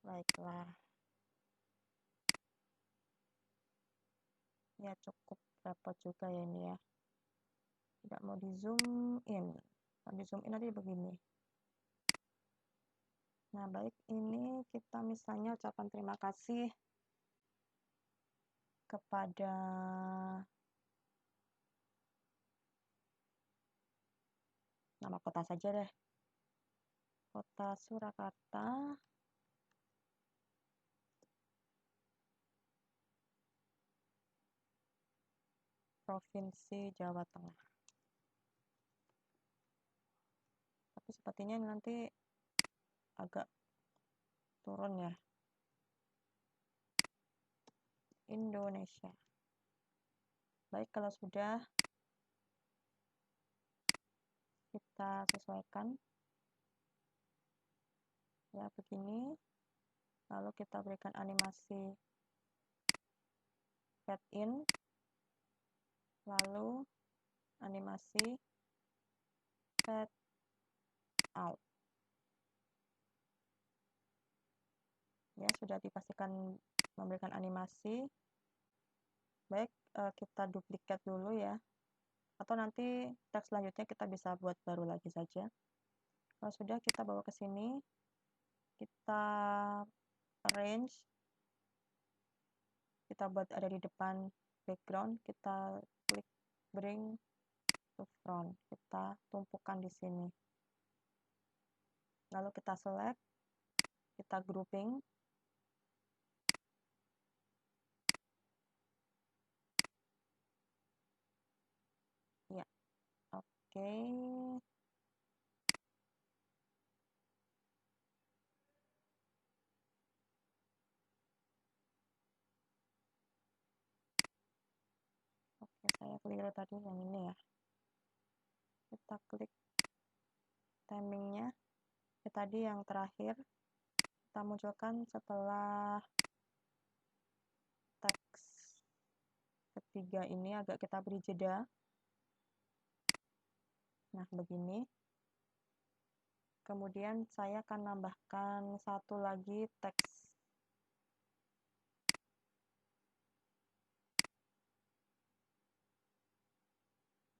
Baiklah. Ya, cukup repot juga ya ini ya. Tidak mau di zoom in. Kalau di zoom in nanti begini. Nah, baik, ini kita misalnya ucapan terima kasih kepada nama kota saja deh. Kota Surakarta. Provinsi Jawa Tengah. Tapi sepertinya nanti agak turun ya. Indonesia. Baik, kalau sudah kita sesuaikan. Ya, begini. Lalu kita berikan animasi fade in. Lalu animasi fade out. Ya, sudah dipastikan memberikan animasi. Baik, kita duplikat dulu ya. Atau nanti teks selanjutnya kita bisa buat baru lagi saja. Kalau sudah, kita bawa ke sini, kita arrange, kita buat ada di depan background, kita klik bring to front, kita tumpukan di sini. Lalu kita select, kita grouping, ya, oke. Oke, saya keliru tadi yang ini ya. Kita klik timingnya, tadi yang terakhir, kita munculkan setelah teks ketiga ini, agak kita beri jeda. Nah, begini. Kemudian saya akan nambahkan satu lagi teks.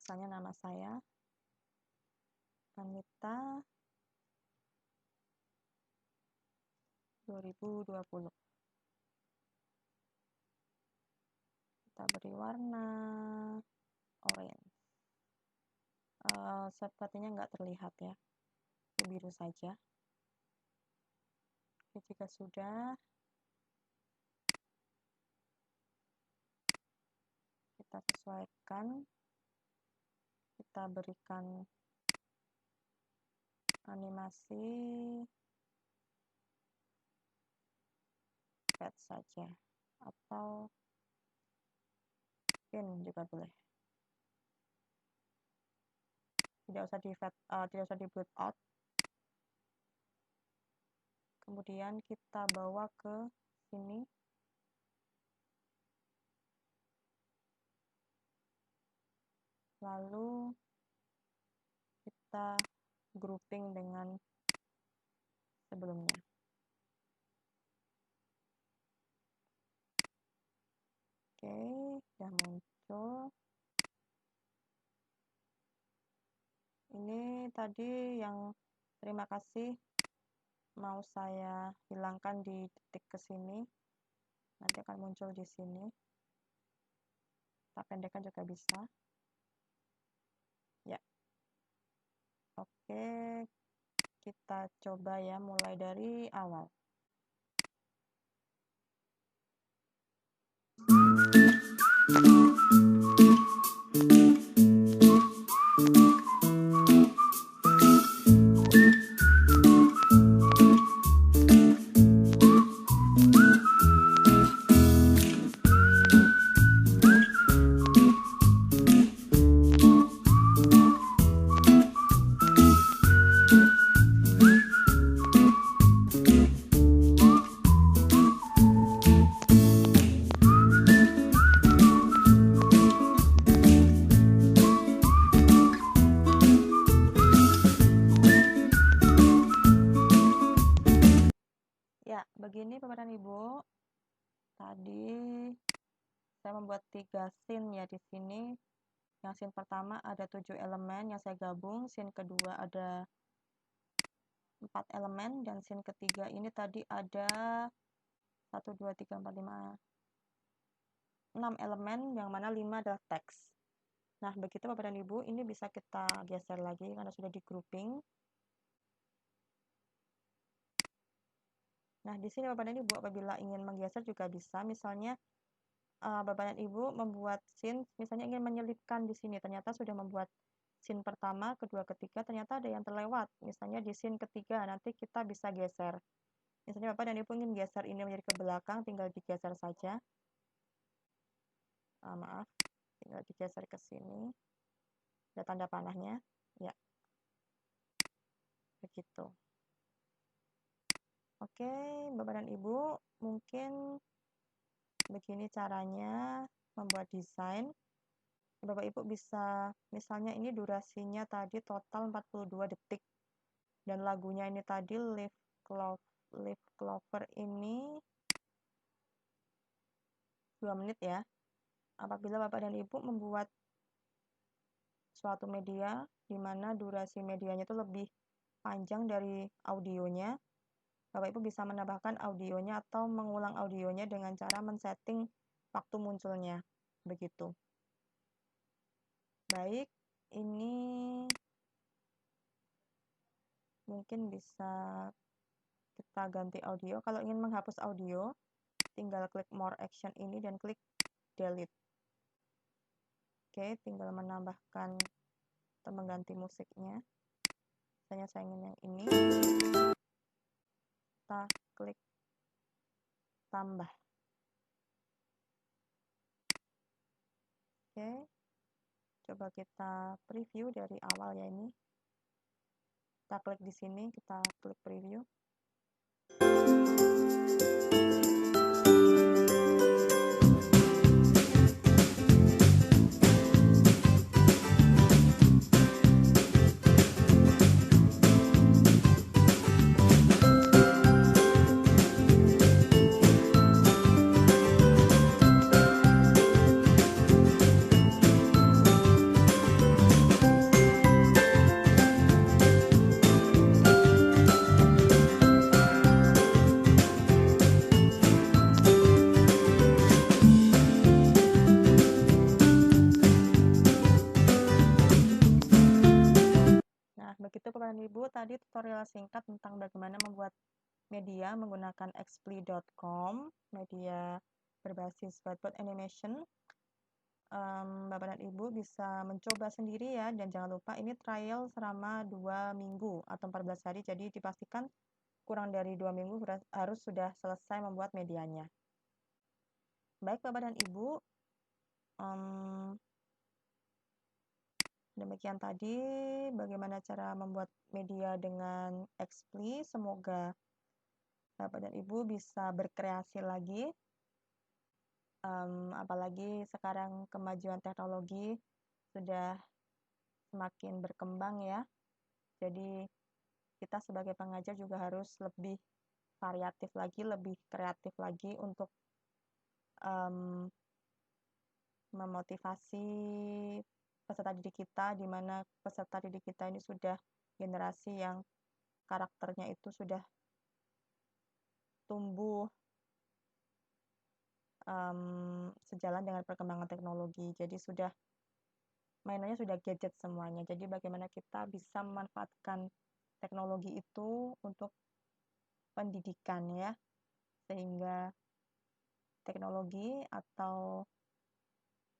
Misalnya nama saya, Anita 2020. Kita beri warna orange. Sepertinya nggak terlihat ya. Itu biru saja. Oke, jika sudah, kita sesuaikan. Kita berikan animasi pet saja, atau pin juga boleh. Tidak usah di blur out. Kemudian kita bawa ke sini. Lalu kita grouping dengan sebelumnya. Oke, sudah muncul. Ini tadi yang terima kasih mau saya hilangkan di detik ke sini. Nanti akan muncul di sini. Kita pendekkan juga bisa. Ya. Oke, kita coba ya mulai dari awal. Ya, begini Bapak dan Ibu. Tadi saya membuat 3 scene ya di sini. Yang scene pertama ada 7 elemen yang saya gabung, scene kedua ada 4 elemen, dan scene ketiga ini tadi ada 1, 2, 3, 4, 5, 6 elemen, yang mana 5 adalah teks. Nah, begitu Bapak dan Ibu, ini bisa kita geser lagi karena sudah di grouping. Nah, di sini Bapak dan Ibu apabila ingin menggeser juga bisa. Misalnya Bapak dan Ibu membuat scene, misalnya ingin menyelipkan di sini, ternyata sudah membuat scene pertama, kedua, ketiga, ternyata ada yang terlewat. Misalnya di scene ketiga, nanti kita bisa geser. Misalnya Bapak dan Ibu ingin geser ini menjadi ke belakang, tinggal digeser saja. Maaf, tinggal digeser ke sini. Ada tanda panahnya. Ya, begitu. Oke, Bapak dan Ibu, mungkin begini caranya membuat desain. Bapak Ibu bisa, misalnya ini durasinya tadi total 42 detik. Dan lagunya ini tadi Leaf Clover ini 2 menit ya. Apabila Bapak dan Ibu membuat suatu media di mana durasi medianya itu lebih panjang dari audionya, Bapak Ibu bisa menambahkan audionya atau mengulang audionya dengan cara men-setting waktu munculnya, begitu. Baik, ini mungkin bisa kita ganti audio. Kalau ingin menghapus audio, tinggal klik More Action ini dan klik Delete. Oke, tinggal menambahkan atau mengganti musiknya. Misalnya saya ingin yang ini, kita klik tambah. Oke, coba kita preview dari awal ya ini. Kita klik di sini, kita klik preview. Nah, begitu Bapak dan Ibu, tadi tutorial singkat tentang bagaimana membuat media menggunakan xply.com, media berbasis whiteboard animation. Bapak dan Ibu bisa mencoba sendiri ya, dan jangan lupa ini trial selama 2 minggu atau 14 hari, jadi dipastikan kurang dari 2 minggu harus sudah selesai membuat medianya. Baik Bapak dan Ibu, demikian tadi bagaimana cara membuat media dengan xply. Semoga Bapak dan Ibu bisa berkreasi lagi, apalagi sekarang kemajuan teknologi sudah semakin berkembang ya. Jadi kita sebagai pengajar juga harus lebih variatif lagi, lebih kreatif lagi untuk memotivasi peserta didik kita, di mana peserta didik kita ini sudah generasi yang karakternya itu sudah tumbuh sejalan dengan perkembangan teknologi. Jadi sudah mainannya sudah gadget semuanya. Jadi bagaimana kita bisa memanfaatkan teknologi itu untuk pendidikan ya, sehingga teknologi atau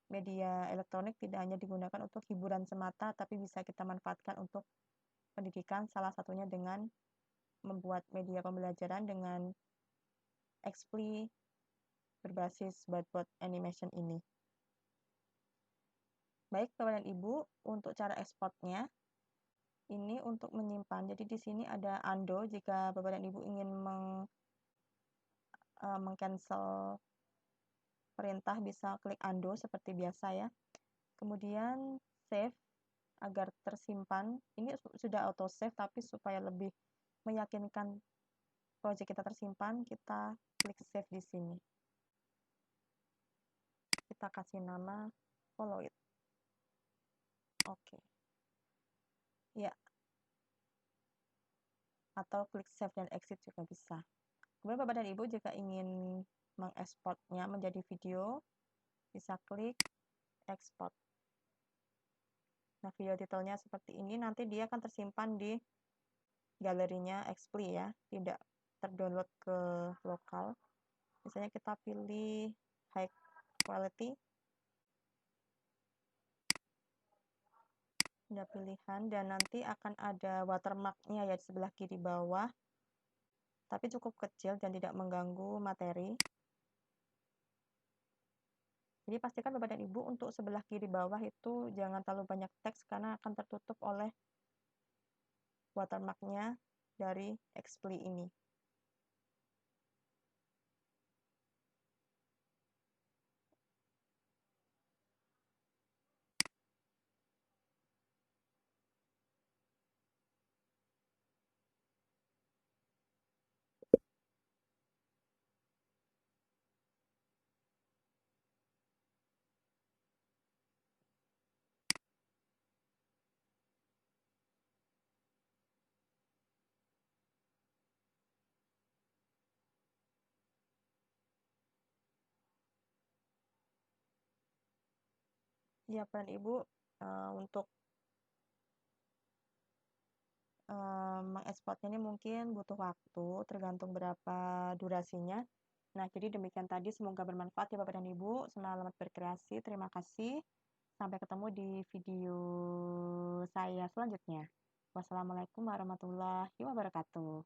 media elektronik tidak hanya digunakan untuk hiburan semata, tapi bisa kita manfaatkan untuk pendidikan, salah satunya dengan membuat media pembelajaran dengan xply berbasis whiteboard animation ini. Baik Bapak dan Ibu, untuk cara ekspornya, ini untuk menyimpan. Jadi di sini ada undo jika Bapak dan Ibu ingin meng-cancel perintah, bisa klik undo seperti biasa ya. Kemudian save agar tersimpan. Ini sudah auto save, tapi supaya lebih meyakinkan project kita tersimpan, kita klik save di sini. Kita kasih nama follow it. Oke. Ya. Atau klik save dan exit juga bisa. Kemudian Bapak dan Ibu jika ingin mengekspornya menjadi video, bisa klik export. Nah, video titelnya seperti ini, nanti dia akan tersimpan di galerinya xply ya, tidak terdownload ke lokal. Misalnya kita pilih high quality, ada pilihan, dan nanti akan ada watermarknya ya di sebelah kiri bawah, tapi cukup kecil dan tidak mengganggu materi. Jadi pastikan Bapak dan Ibu untuk sebelah kiri bawah itu jangan terlalu banyak teks karena akan tertutup oleh watermarknya dari xply ini. Ya, peran ibu untuk mengekspornya ini mungkin butuh waktu, tergantung berapa durasinya. Nah, jadi demikian tadi, semoga bermanfaat ya Bapak dan Ibu. Selamat berkreasi, terima kasih. Sampai ketemu di video saya selanjutnya. Wassalamualaikum warahmatullahi wabarakatuh.